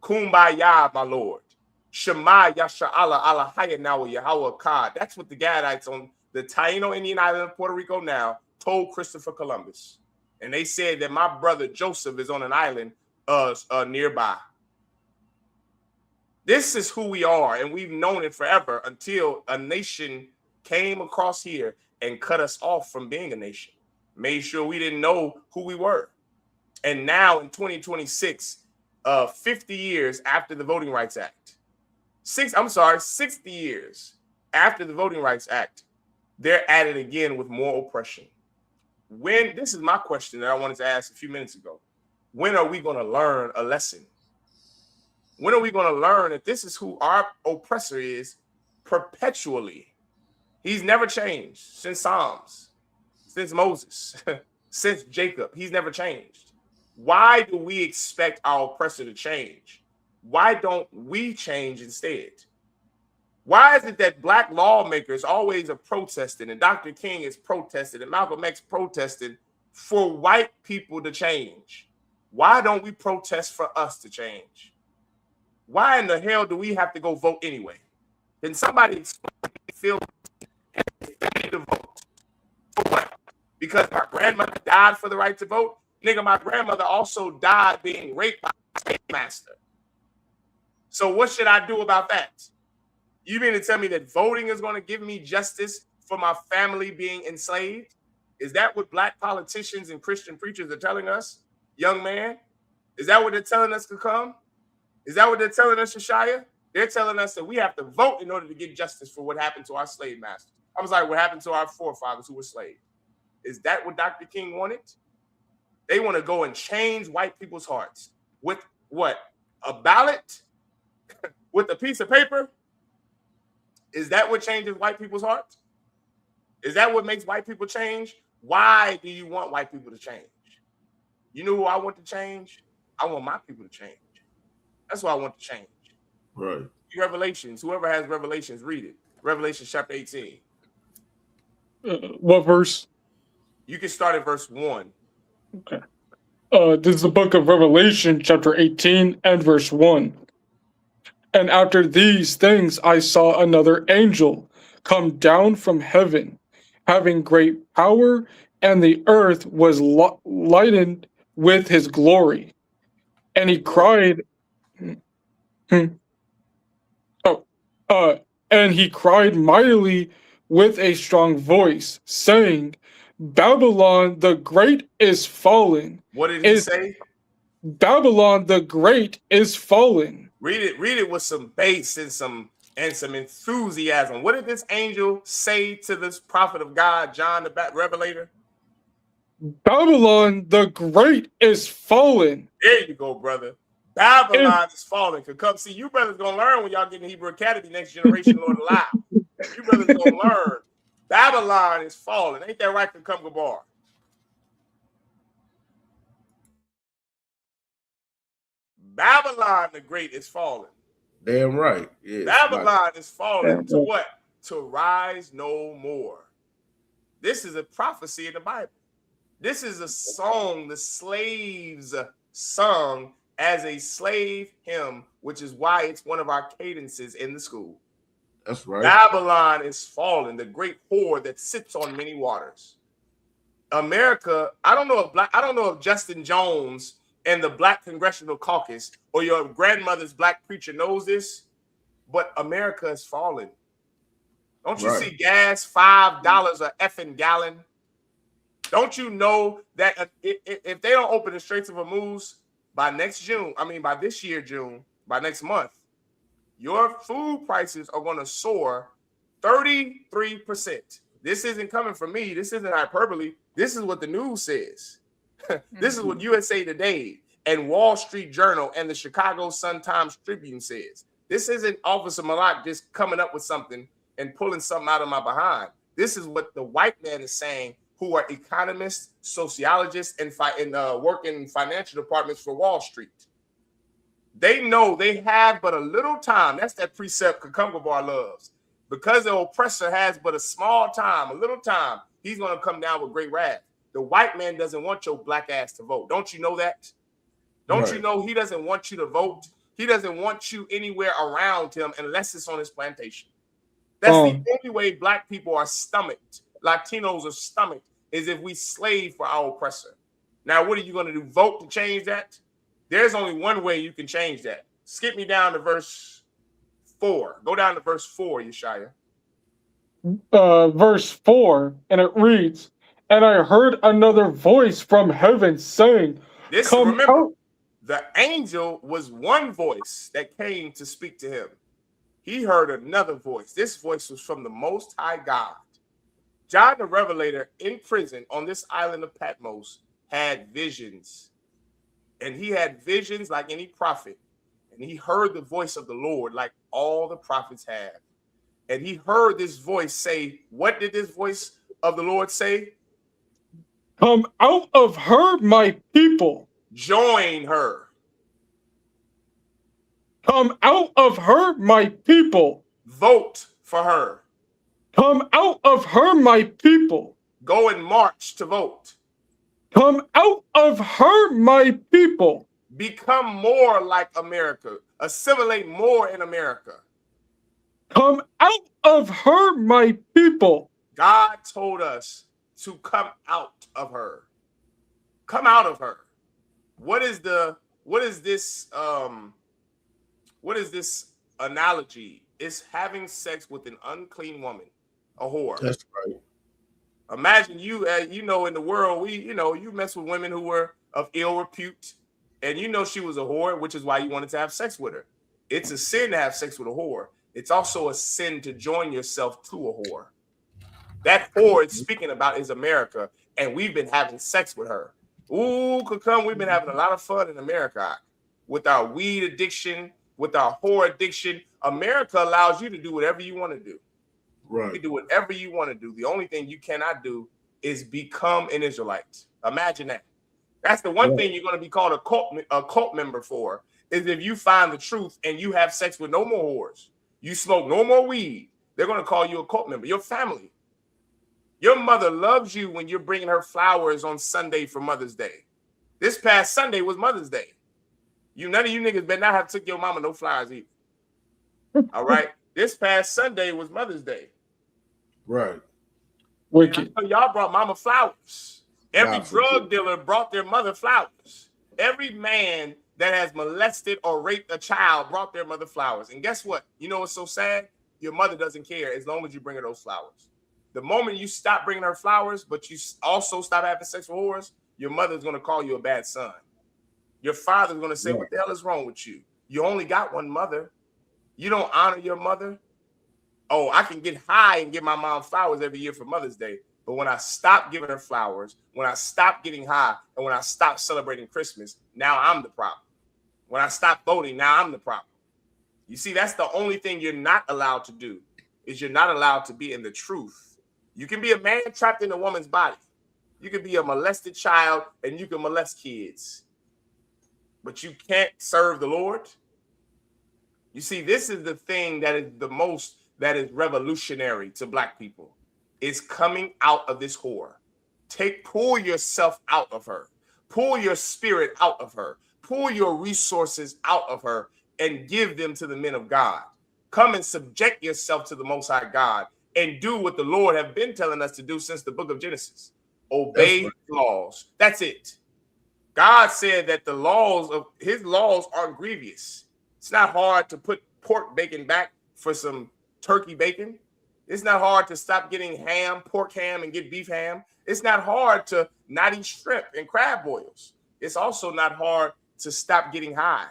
Kumbaya, my Lord. Shema Yasha Allah Allah Hayanawa Yahweh Ka. That's what the Gadites on the Taino Indian island of Puerto Rico now told Christopher Columbus. And they said that my brother Joseph is on an island nearby. This is who we are, and we've known it forever until a nation came across here and cut us off from being a nation, made sure we didn't know who we were. And now in 2026, 50 years after the Voting Rights Act, 60 years after the Voting Rights Act, they're at it again with more oppression. This is my question that I wanted to ask a few minutes ago. When are we going to learn a lesson? When are we going to learn that this is who our oppressor is perpetually? He's never changed since Psalms, since Moses, since Jacob. He's never changed. Why do we expect our oppressor to change? Why don't we change instead? Why is it that black lawmakers always are protesting, and Dr. King is protesting, and Malcolm X protested for white people to change? Why don't we protest for us to change? Why in the hell do we have to go vote anyway? Can somebody explain feel to vote? For what? Because my grandmother died for the right to vote? Nigga, my grandmother also died being raped by a slave master. So what should I do about that? You mean to tell me that voting is going to give me justice for my family being enslaved? Is that what black politicians and Christian preachers are telling us, young man? Is that what they're telling us to come? Is that what they're telling us, Shishaya? They're telling us that we have to vote in order to get justice for what happened to our slave masters. I was like, what happened to our forefathers who were slaves? Is that what Dr. King wanted? They want to go and change white people's hearts with what? A ballot? With a piece of paper? Is that what changes white people's hearts? Is that what makes white people change? Why do you want white people to change? You know who I want to change? I want my people to change. That's what I want to change. Right. Revelations. Whoever has Revelations, read it. Revelation chapter 18. What verse? You can start at verse 1. Okay. This is the book of Revelation, chapter 18 and verse 1. And after these things I saw another angel come down from heaven, having great power and the earth was lightened with his glory. And he cried, oh, and he cried mightily with a strong voice, saying, Babylon the Great is fallen. What did he say? Babylon the Great is fallen. Read it with some bass and some enthusiasm. What did this angel say to this prophet of God, John the Revelator? Babylon the Great is fallen. There you go, brother. Babylon is falling. Could come see you brothers gonna learn when y'all get in Hebrew Academy next generation, Lord alive. You brothers gonna learn. Babylon is falling. Ain't that right? Could come Gabar. Babylon the Great is falling. Damn right. Yes, Babylon is falling to what? To rise no more. This is a prophecy in the Bible. This is a song the slaves sung as a slave hymn, which is why it's one of our cadences in the school. That's right. Babylon is fallen, the great whore that sits on many waters. America, I don't know if Justin Jones and the Black Congressional Caucus or your grandmother's black preacher knows this, but America is fallen. Don't you see gas $5 a effing gallon? Don't you know that if they don't open the Straits of Hormuz by next by this year, June, by next month, your food prices are going to soar 33%. This isn't coming from me. This isn't hyperbole. This is what the news says. This is what USA Today and Wall Street Journal and the Chicago Sun-Times Tribune says. This isn't Officer Malak just coming up with something and pulling something out of my behind. This is what the white man is saying, who are economists, sociologists, and work in financial departments for Wall Street. They know they have but a little time. That's that precept Cucumber Bar loves. Because the oppressor has but a small time, a little time, he's going to come down with great wrath. The white man doesn't want your black ass to vote. Don't you know that? Don't you know he doesn't want you to vote? He doesn't want you anywhere around him unless it's on his plantation. That's the only way black people are stomached, Latinos are stomached, is if we slave for our oppressor. Now, what are you going to do? Vote to change that? There's only one way you can change that. Skip me down to verse 4. Go down to verse 4, Yeshaya. Verse 4, and it reads, and I heard another voice from heaven saying, remember, the angel was one voice that came to speak to him. He heard another voice. This voice was from the Most High God. John the Revelator in prison on this island of Patmos had visions. And he had visions like any prophet. And he heard the voice of the Lord like all the prophets have. And he heard this voice say, what did this voice of the Lord say? Come out of her, my people. Join her. Come out of her, my people. Vote for her. Come out of her, my people. Go and march to vote. Come out of her, my people. Become more like America. Assimilate more in America. Come out of her, my people. God told us to come out of her. Come out of her. What is this analogy? It's having sex with an unclean woman, a whore. That's right. Imagine you, in the world, you mess with women who were of ill repute, and she was a whore, which is why you wanted to have sex with her. It's a sin to have sex with a whore. It's also a sin to join yourself to a whore. That whore it's speaking about is America, and we've been having sex with her. Ooh, we've been having a lot of fun in America with our weed addiction, with our whore addiction. America allows you to do whatever you want to do. Right. You can do whatever you want to do. The only thing you cannot do is become an Israelite. Imagine that. That's the one thing you're going to be called a cult member for, is if you find the truth and you have sex with no more whores, you smoke no more weed, they're going to call you a cult member. Your family. Your mother loves you when you're bringing her flowers on Sunday for Mother's Day. This past Sunday was Mother's Day. None of you niggas better not have took your mama no flowers either. All right? This past Sunday was Mother's Day. Right. Wicked. Y'all brought mama flowers. Every God drug dealer brought their mother flowers. Every man that has molested or raped a child brought their mother flowers. And guess what? You know what's so sad? Your mother doesn't care as long as you bring her those flowers. The moment you stop bringing her flowers, but you also stop having sex with whores, your mother's going to call you a bad son. Your father's going to say, what the hell is wrong with you? You only got one mother. You don't honor your mother. Oh, I can get high and give my mom flowers every year for Mother's Day. But when I stop giving her flowers, when I stop getting high, and when I stop celebrating Christmas, now I'm the problem. When I stop voting, now I'm the problem. You see, that's the only thing you're not allowed to do, is you're not allowed to be in the truth. You can be a man trapped in a woman's body. You can be a molested child and you can molest kids. But you can't serve the Lord. You see, this is the thing that is that is revolutionary to black people. It's coming out of this whore. Pull yourself out of her. Pull your spirit out of her. Pull your resources out of her and give them to the men of God. Come and subject yourself to the Most High God and do what the Lord have been telling us to do since the book of Genesis. Obey laws. That's it. God said that his laws aren't grievous. It's not hard to put pork bacon back for some turkey bacon. It's not hard to stop getting pork ham, and get beef ham. It's not hard to not eat shrimp and crab boils. It's also not hard to stop getting high,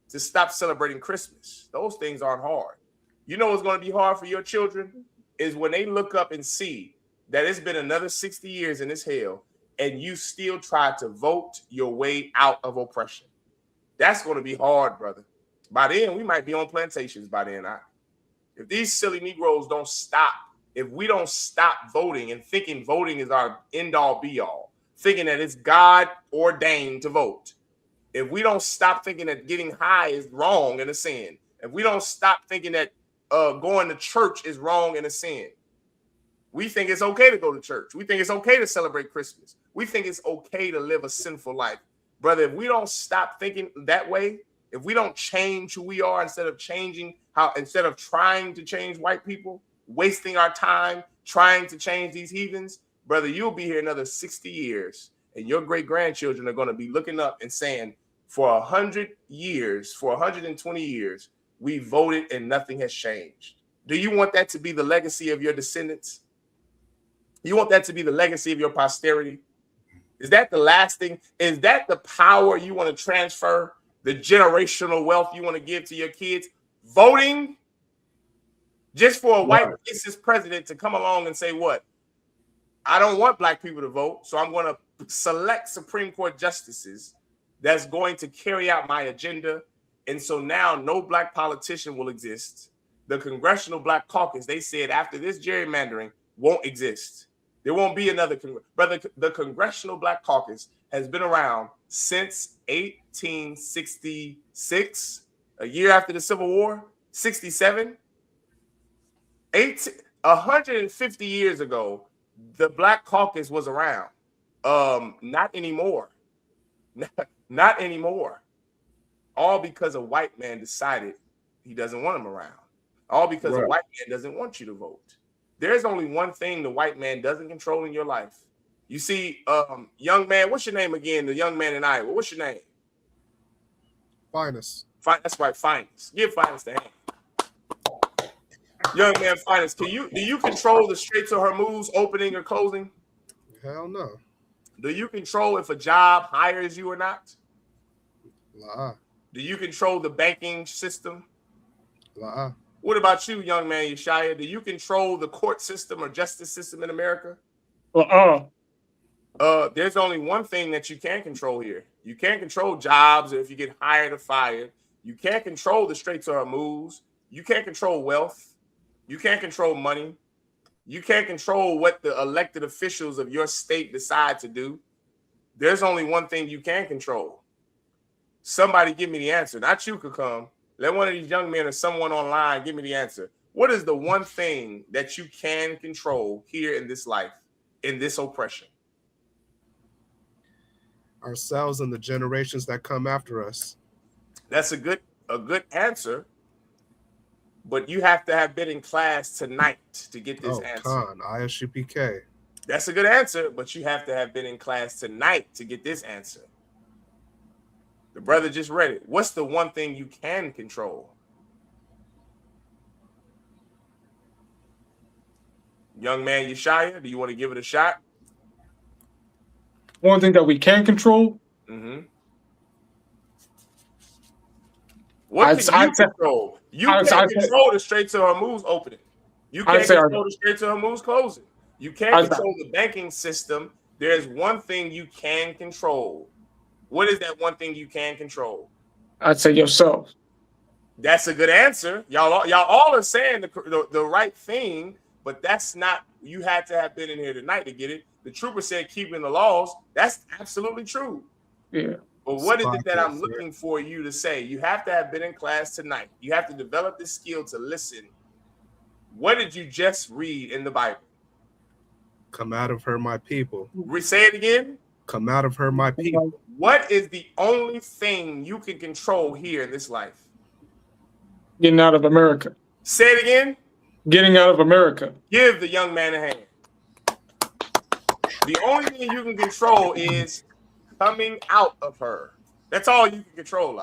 to stop celebrating Christmas. Those things aren't hard. You know what's going to be hard for your children is when they look up and see that it's been another 60 years in this hell and you still try to vote your way out of oppression. That's going to be hard, brother. By then, we might be on plantations by then. If these silly Negroes don't stop, if we don't stop voting and thinking voting is our end-all be-all, thinking that it's God ordained to vote, if we don't stop thinking that getting high is wrong and a sin, if we don't stop thinking that going to church is wrong and a sin, we think it's okay to go to church. We think it's okay to celebrate Christmas. We think it's okay to live a sinful life. Brother, if we don't stop thinking that way, if we don't change who we are instead of trying to change white people, wasting our time trying to change these heathens, brother, you'll be here another 60 years and your great-grandchildren are going to be looking up and saying, for 100 years, for 120 years, we voted and nothing has changed. Do you want that to be the legacy of your descendants? You want that to be the legacy of your posterity? Is that the lasting? Is that the power you want to transfer? The generational wealth you want to give to your kids? Voting just for a white racist president to come along and say, what? I don't want black people to vote, so I'm going to select Supreme Court justices that's going to carry out my agenda. And so now no black politician will exist. The Congressional Black Caucus, they said after this gerrymandering, won't exist. There won't be another. Brother, the Congressional Black Caucus has been around since 1866, a year after the Civil War, 67. 150 years ago, the Black Caucus was around. Not anymore. Not anymore. All because a white man decided he doesn't want them around. All because a white man doesn't want you to vote. There's only one thing the white man doesn't control in your life. You see, young man, what's your name again? The young man in Iowa. What's your name? Finest. That's right, Finest. Give Finest a hand. Young man, Finest, do you control the Straits of Hormuz opening or closing? Hell no. Do you control if a job hires you or not? La. Do you control the banking system? La. What about you, young man Yeshaya? Do you control the court system or justice system in America? There's only one thing that you can control here. You can't control jobs or if you get hired or fired. You can't control the Straits of Hormuz. You can't control wealth. You can't control money. You can't control what the elected officials of your state decide to do. There's only one thing you can control. Somebody give me the answer. Not you could come. Let one of these young men or someone online give me the answer. What is the one thing that you can control here in this life, in this oppression? Ourselves and the generations that come after us. That's a good answer. But you have to have been in class tonight to get this answer. I.S.U.P.K. That's a good answer, but you have to have been in class tonight to get this answer. The brother just read it. What's the one thing you can control? Young man Yeshaya, do you want to give it a shot? One thing that we can control. Mm-hmm. What can you control? You can't control the Strait of Hormuz opening. You can't control the Strait of Hormuz closing. You can't control the banking system. There's one thing you can control. What is that one thing you can control? I'd say yourself. That's a good answer. Y'all all are saying the right thing, but that's not. You had to have been in here tonight to get it. The trooper said keeping the laws. That's absolutely true. Yeah. But what is it that I'm looking for you to say? You have to have been in class tonight. You have to develop this skill to listen. What did you just read in the Bible? Come out of her, my people. Say it again. Come out of her, my people. What is the only thing you can control here in this life? Getting out of America. Say it again. Getting out of America. Give the young man a hand. The only thing you can control is coming out of her. That's all you can control.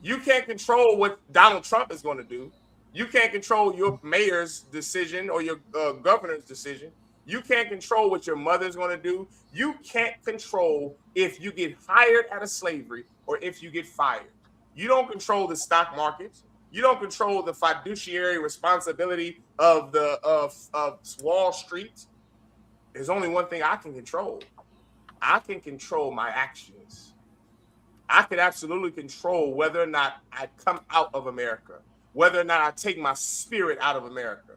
You can't control what Donald Trump is going to do. You can't control your mayor's decision or your governor's decision. You can't control what your mother's going to do. You can't control if you get hired out of slavery or if you get fired. You don't control the stock market. You don't control the fiduciary responsibility of Wall Street. There's only one thing I can control. I can control my actions. I can absolutely control whether or not I come out of America, whether or not I take my spirit out of America.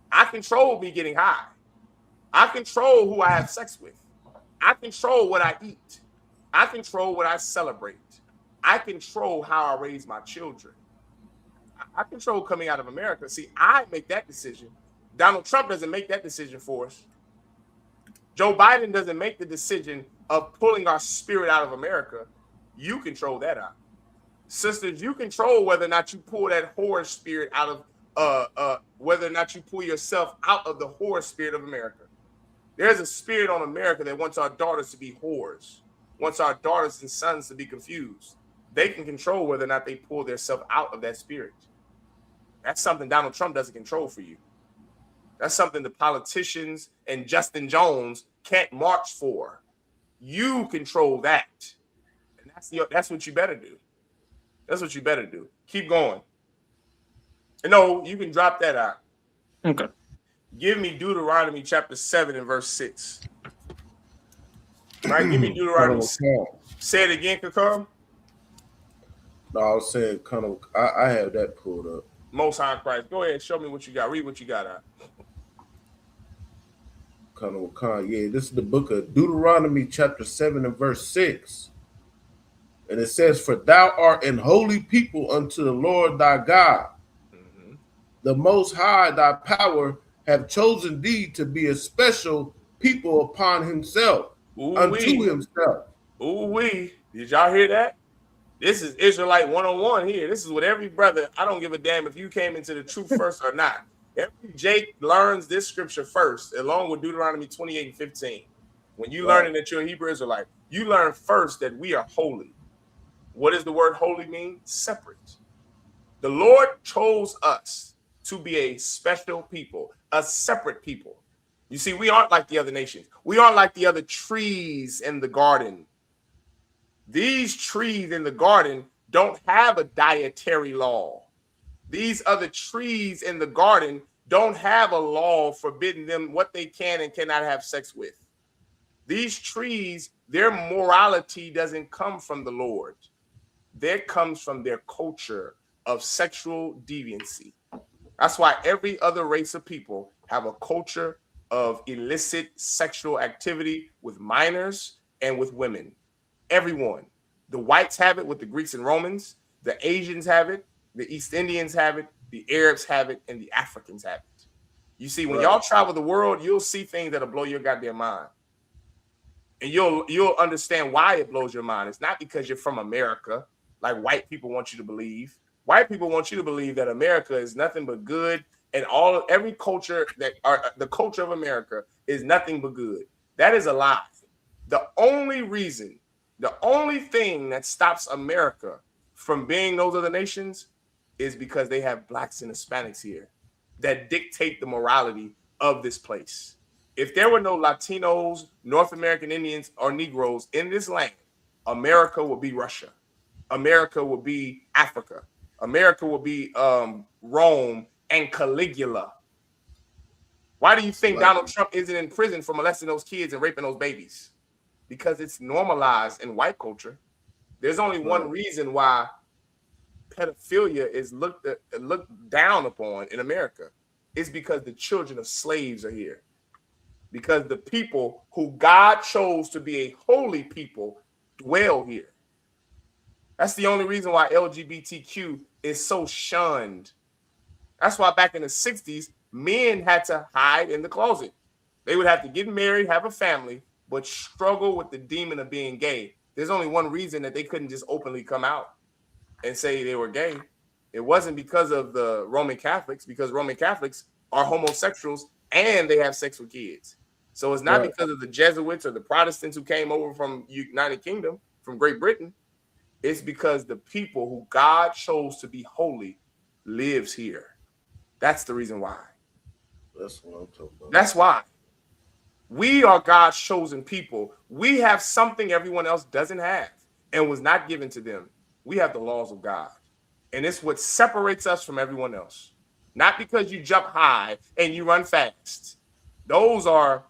I control me getting high. I control who I have sex with. I control what I eat. I control what I celebrate. I control how I raise my children. I control coming out of America. See, I make that decision. Donald Trump doesn't make that decision for us. Joe Biden doesn't make the decision of pulling our spirit out of America. You control that out. Sisters, you control whether or not you pull that whore spirit out of, whether or not you pull yourself out of the whore spirit of America. There's a spirit on America that wants our daughters to be whores, wants our daughters and sons to be confused. They can control whether or not they pull themselves out of that spirit. That's something Donald Trump doesn't control for you. That's something the politicians and Justin Jones can't march for. You control that. And that's what you better do. That's what you better do. Keep going. No, you can drop that out. Okay. Give me Deuteronomy chapter 7 and verse 6. Right? Give me Deuteronomy 6. Say it again, Kakam. No, I was saying kind of, I have that pulled up. Most High Christ. Go ahead and show me what you got. Read what you got out. Yeah, this is the book of Deuteronomy chapter 7 and verse 6. And it says, for thou art an holy people unto the Lord thy God. Mm-hmm. The Most High thy power have chosen thee to be a special people upon himself, unto himself. Ooh-wee. Did y'all hear that? This is Israelite 101 here. This is what every brother, I don't give a damn if you came into the truth first or not. Every Jake learns this scripture first, along with Deuteronomy 28 and 15. When you learn that you're a Hebrew Israelite, you learn first that we are holy. What does the word holy mean? Separate. The Lord chose us to be a special people, a separate people. You see, we aren't like the other nations. We aren't like the other trees in the garden. These trees in the garden don't have a dietary law. These other trees in the garden don't have a law forbidding them what they can and cannot have sex with. These trees, their morality doesn't come from the Lord. That comes from their culture of sexual deviancy. That's why every other race of people have a culture of illicit sexual activity with minors and with women. Everyone. The whites have it with the Greeks and Romans. The Asians have it. The East Indians have it. The Arabs have it. And the Africans have it. You see, when y'all travel the world, you'll see things that'll blow your goddamn mind. And you'll understand why it blows your mind. It's not because you're from America, like white people want you to believe. White people want you to believe that America is nothing but good, and every culture that are the culture of America is nothing but good. That is a lie. The only reason, the only thing that stops America from being those other nations is because they have blacks and Hispanics here that dictate the morality of this place. If there were no Latinos, North American Indians, or Negroes in this land, America would be Russia. America would be Africa. America would be Rome and Caligula. Why do you think Donald Trump isn't in prison for molesting those kids and raping those babies? Because it's normalized in white culture. There's only one reason why pedophilia is looked down upon in America. It's because the children of slaves are here. Because the people who God chose to be a holy people dwell here. That's the only reason why LGBTQ is so shunned. That's why back in the 60s, men had to hide in the closet. They would have to get married, have a family, but struggle with the demon of being gay. There's only one reason that they couldn't just openly come out and say they were gay. It wasn't because of the Roman Catholics, because Roman Catholics are homosexuals and they have sex with kids. So it's not because of the Jesuits or the Protestants who came over from United Kingdom, from Great Britain. It's because the people who God chose to be holy lives here. That's the reason why. That's what I'm talking about. That's why. We are God's chosen people. We have something everyone else doesn't have and was not given to them. We have the laws of God. And it's what separates us from everyone else. Not because you jump high and you run fast. Those are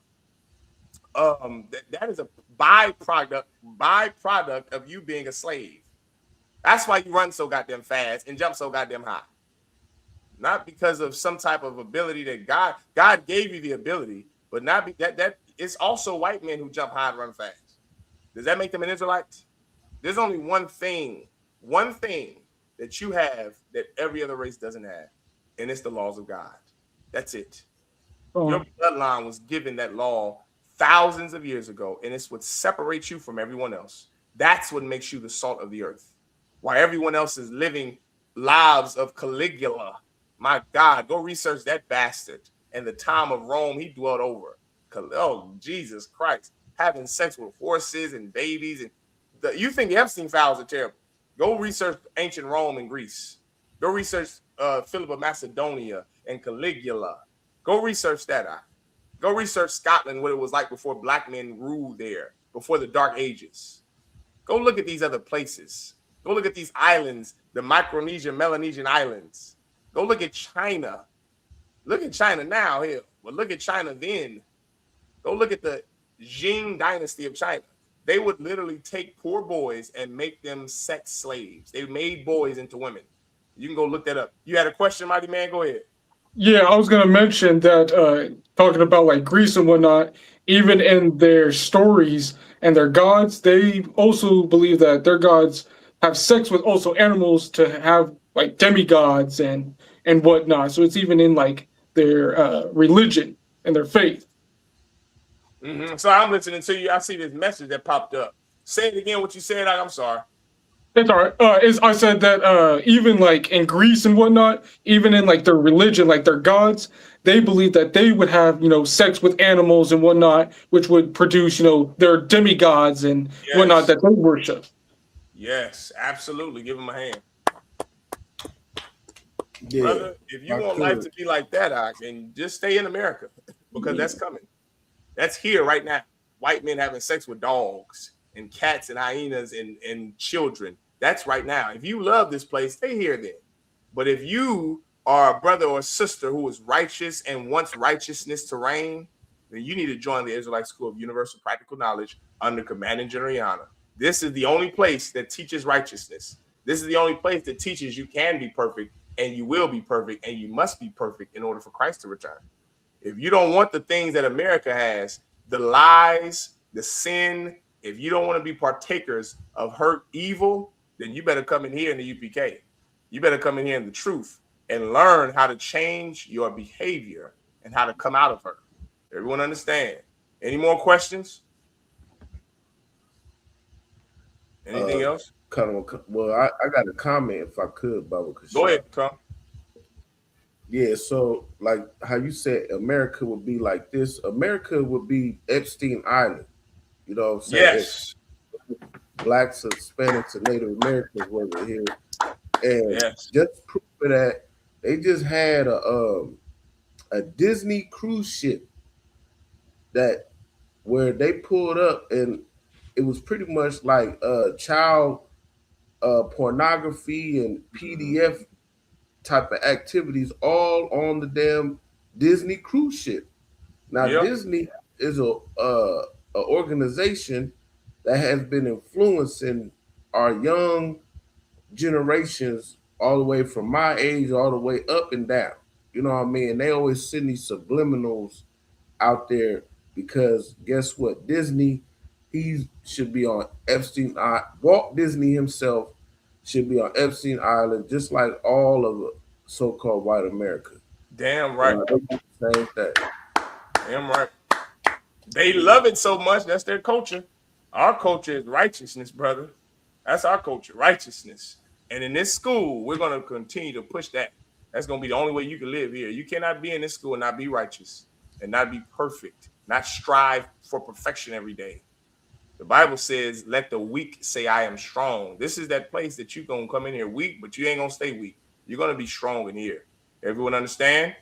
that is a byproduct of you being a slave. That's why you run so goddamn fast and jump so goddamn high. Not because of some type of ability that God gave you the ability, but not be, that it's also white men who jump high and run fast. Does that make them an Israelite? There's only one thing that you have that every other race doesn't have, and it's the laws of God. That's it. Your bloodline was given that law thousands of years ago, and it's what separates you from everyone else. That's what makes you the salt of the earth. While everyone else is living lives of Caligula. My God, go research that bastard and the time of Rome he dwelt over. Oh, Jesus Christ. Having sex with horses and babies. And you think Epstein files are terrible. Go research ancient Rome and Greece. Go research Philip of Macedonia and Caligula. Go research that out. Go research Scotland, what it was like before black men ruled there, before the Dark Ages. Go look at these other places. Go look at these islands, the Micronesian, Melanesian islands. Go look at China. Look at China now here, but look at China then. Go look at the Jing dynasty of China. They would literally take poor boys and make them sex slaves. They made boys into women. You can go look that up. You had a question, Mighty Man? Go ahead. Yeah, I was going to mention that talking about like Greece and whatnot, even in their stories and their gods, they also believe that their gods have sex with also animals to have like demigods and whatnot. So it's even in like their religion and their faith. So I'm listening to you. I see this message that popped up. Say it again. What you said. I'm sorry. That's all right. I said that even like in Greece and whatnot, even in like their religion, like their gods, they believe that they would have, sex with animals and whatnot, which would produce, their demigods and whatnot that they worship. Yes, absolutely. Give them a hand. Yeah, brother, if you want life to be like that, then just stay in America because that's coming. That's here right now. White men having sex with dogs and cats and hyenas and children. That's right now. If you love this place, stay here then. But if you are a brother or sister who is righteous and wants righteousness to reign, then you need to join the Israelite School of Universal Practical Knowledge under Commanding General Yahanna. This is the only place that teaches righteousness. This is the only place that teaches you can be perfect and you will be perfect and you must be perfect in order for Christ to return. If you don't want the things that America has, the lies, the sin, if you don't want to be partakers of hurt, evil, then you better come in here in the UPK. You better come in here in the truth and learn how to change your behavior and how to come out of her. Everyone understand? Any more questions? Anything else? Well, I got a comment if I could, Bubba. Go ahead, Tom. Yeah, so like how you said America would be like this, America would be Epstein Island. You know what I'm saying? If Yes. blacks, Hispanics, and Native Americans wasn't here. And Yes. just proof of that, they just had a Disney cruise ship that where they pulled up and it was pretty much like child pornography and PDF type of activities all on the damn Disney cruise ship. Now Yep. Disney is a organization that has been influencing our young generations all the way from my age all the way up and down. You know what I mean? They always send these subliminals out there because guess what? Disney, he should be on Epstein Island. Walt Disney himself should be on Epstein Island, just like all of the so-called white America. Damn right. Same thing. Damn right. They love it so much. That's their culture. Our culture is righteousness, brother. That's our culture, righteousness. And in this school, we're going to continue to push that. That's going to be the only way you can live here. You cannot be in this school and not be righteous and not be perfect, not strive for perfection every day. The Bible says, let the weak say, I am strong. This is that place that you're going to come in here weak, but you ain't going to stay weak. You're going to be strong in here. Everyone understand?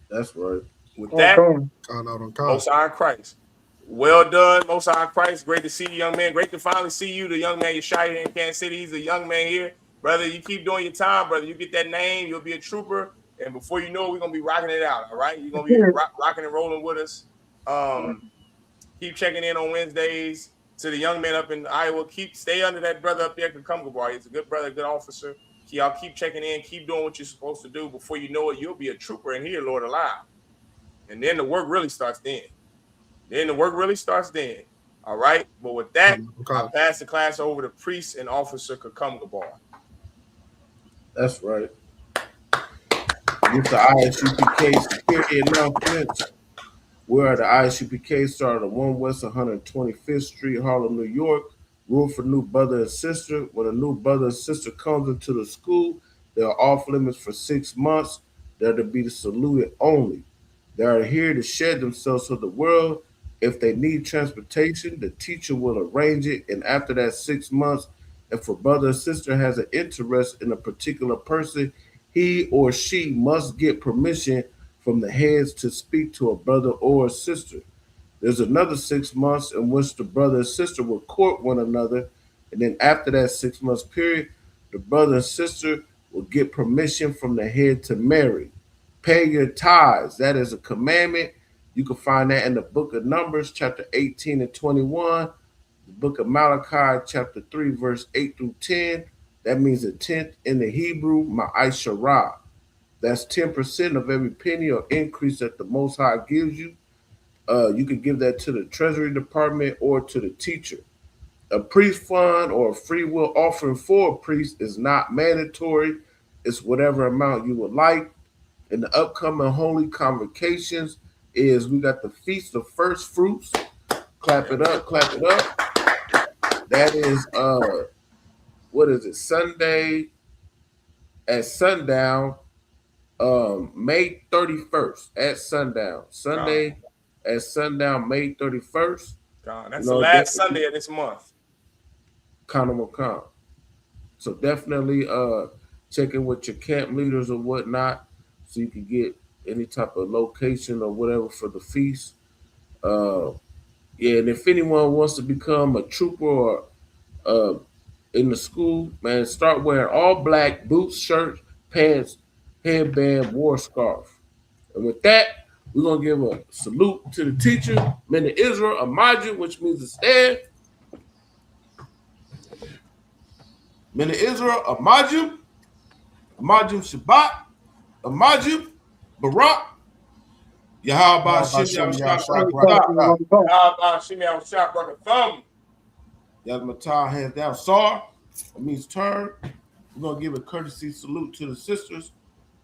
That's right. With that, on Most High Christ. Well done, Most High Christ. Great to see you, young man. Great to finally see you, the young man Yeshua here in Kansas City. He's a young man here. Brother, you keep doing your time, brother. You get that name, you'll be a trooper. And before you know it, we're going to be rocking it out, all right? You're going to be rocking and rolling with us. Keep checking in on Wednesdays. To the young man up in Iowa, stay under that brother up there, Kakumgabar. He's a good brother, good officer. Y'all keep checking in, keep doing what you're supposed to do. Before you know it, you'll be a trooper in here, Lord alive. And then the work really starts then. All right. But with that, I'll pass the class over to Priest and Officer Kakumgabar. That's right. With the I.S.U.P.K security announcements, where the I.S.U.P.K started at 1 West 125th Street, Harlem, New York. Rule for new brother and sister. When a new brother and sister comes into the school, they are off limits for 6 months. They're to be saluted only. They are here to share themselves with the world. If they need transportation, the teacher will arrange it. And after that 6 months, if a brother or sister has an interest in a particular person, he or she must get permission from the heads to speak to a brother or a sister. There's another 6 months in which the brother and sister will court one another. And then after that 6 months period, the brother and sister will get permission from the head to marry. Pay your tithes. That is a commandment. You can find that in the book of Numbers, chapter 18 and 21. The book of Malachi, chapter 3, verse 8 through 10. That means a tenth in the Hebrew, ma'asharah. That's 10% of every penny or increase that the Most High gives you. You can give that to the Treasury Department or to the teacher. A priest fund or a free will offering for a priest is not mandatory. It's whatever amount you would like. And the upcoming holy convocations is we got the Feast of First Fruits. Clap it up, clap it up. That is what is it? Sunday at sundown, May 31st at sundown. Sunday at sundown, May 31st. That's the last Sunday of this month. Count. So definitely check in with your camp leaders or whatnot so you can get any type of location or whatever for the feast. And if anyone wants to become a trooper or in the school, man, start wearing all black boots, shirts, pants, headband, war scarf. And with that, we're going to give a salute to the teacher, Men of Israel, Amaju, which means to stand. Men of Israel, Amaju, Shabbat, Amaju, Barak, Yahweh Shem Thumb. Yazmatah, hands down. Sar, it means turn. We're going to give a courtesy salute to the sisters.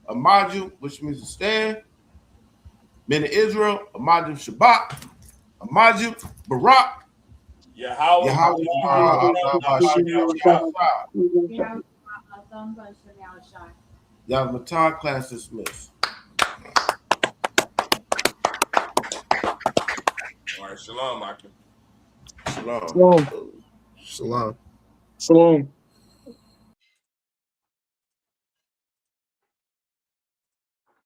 Amaju, which means to stand. Men of Israel, Amaju Shabbat, Amaju, Barak, Yahweh Yazmatah, class dismissed. All right, shalom, Michael. Shalom. Shalom. Shalom. Shalom.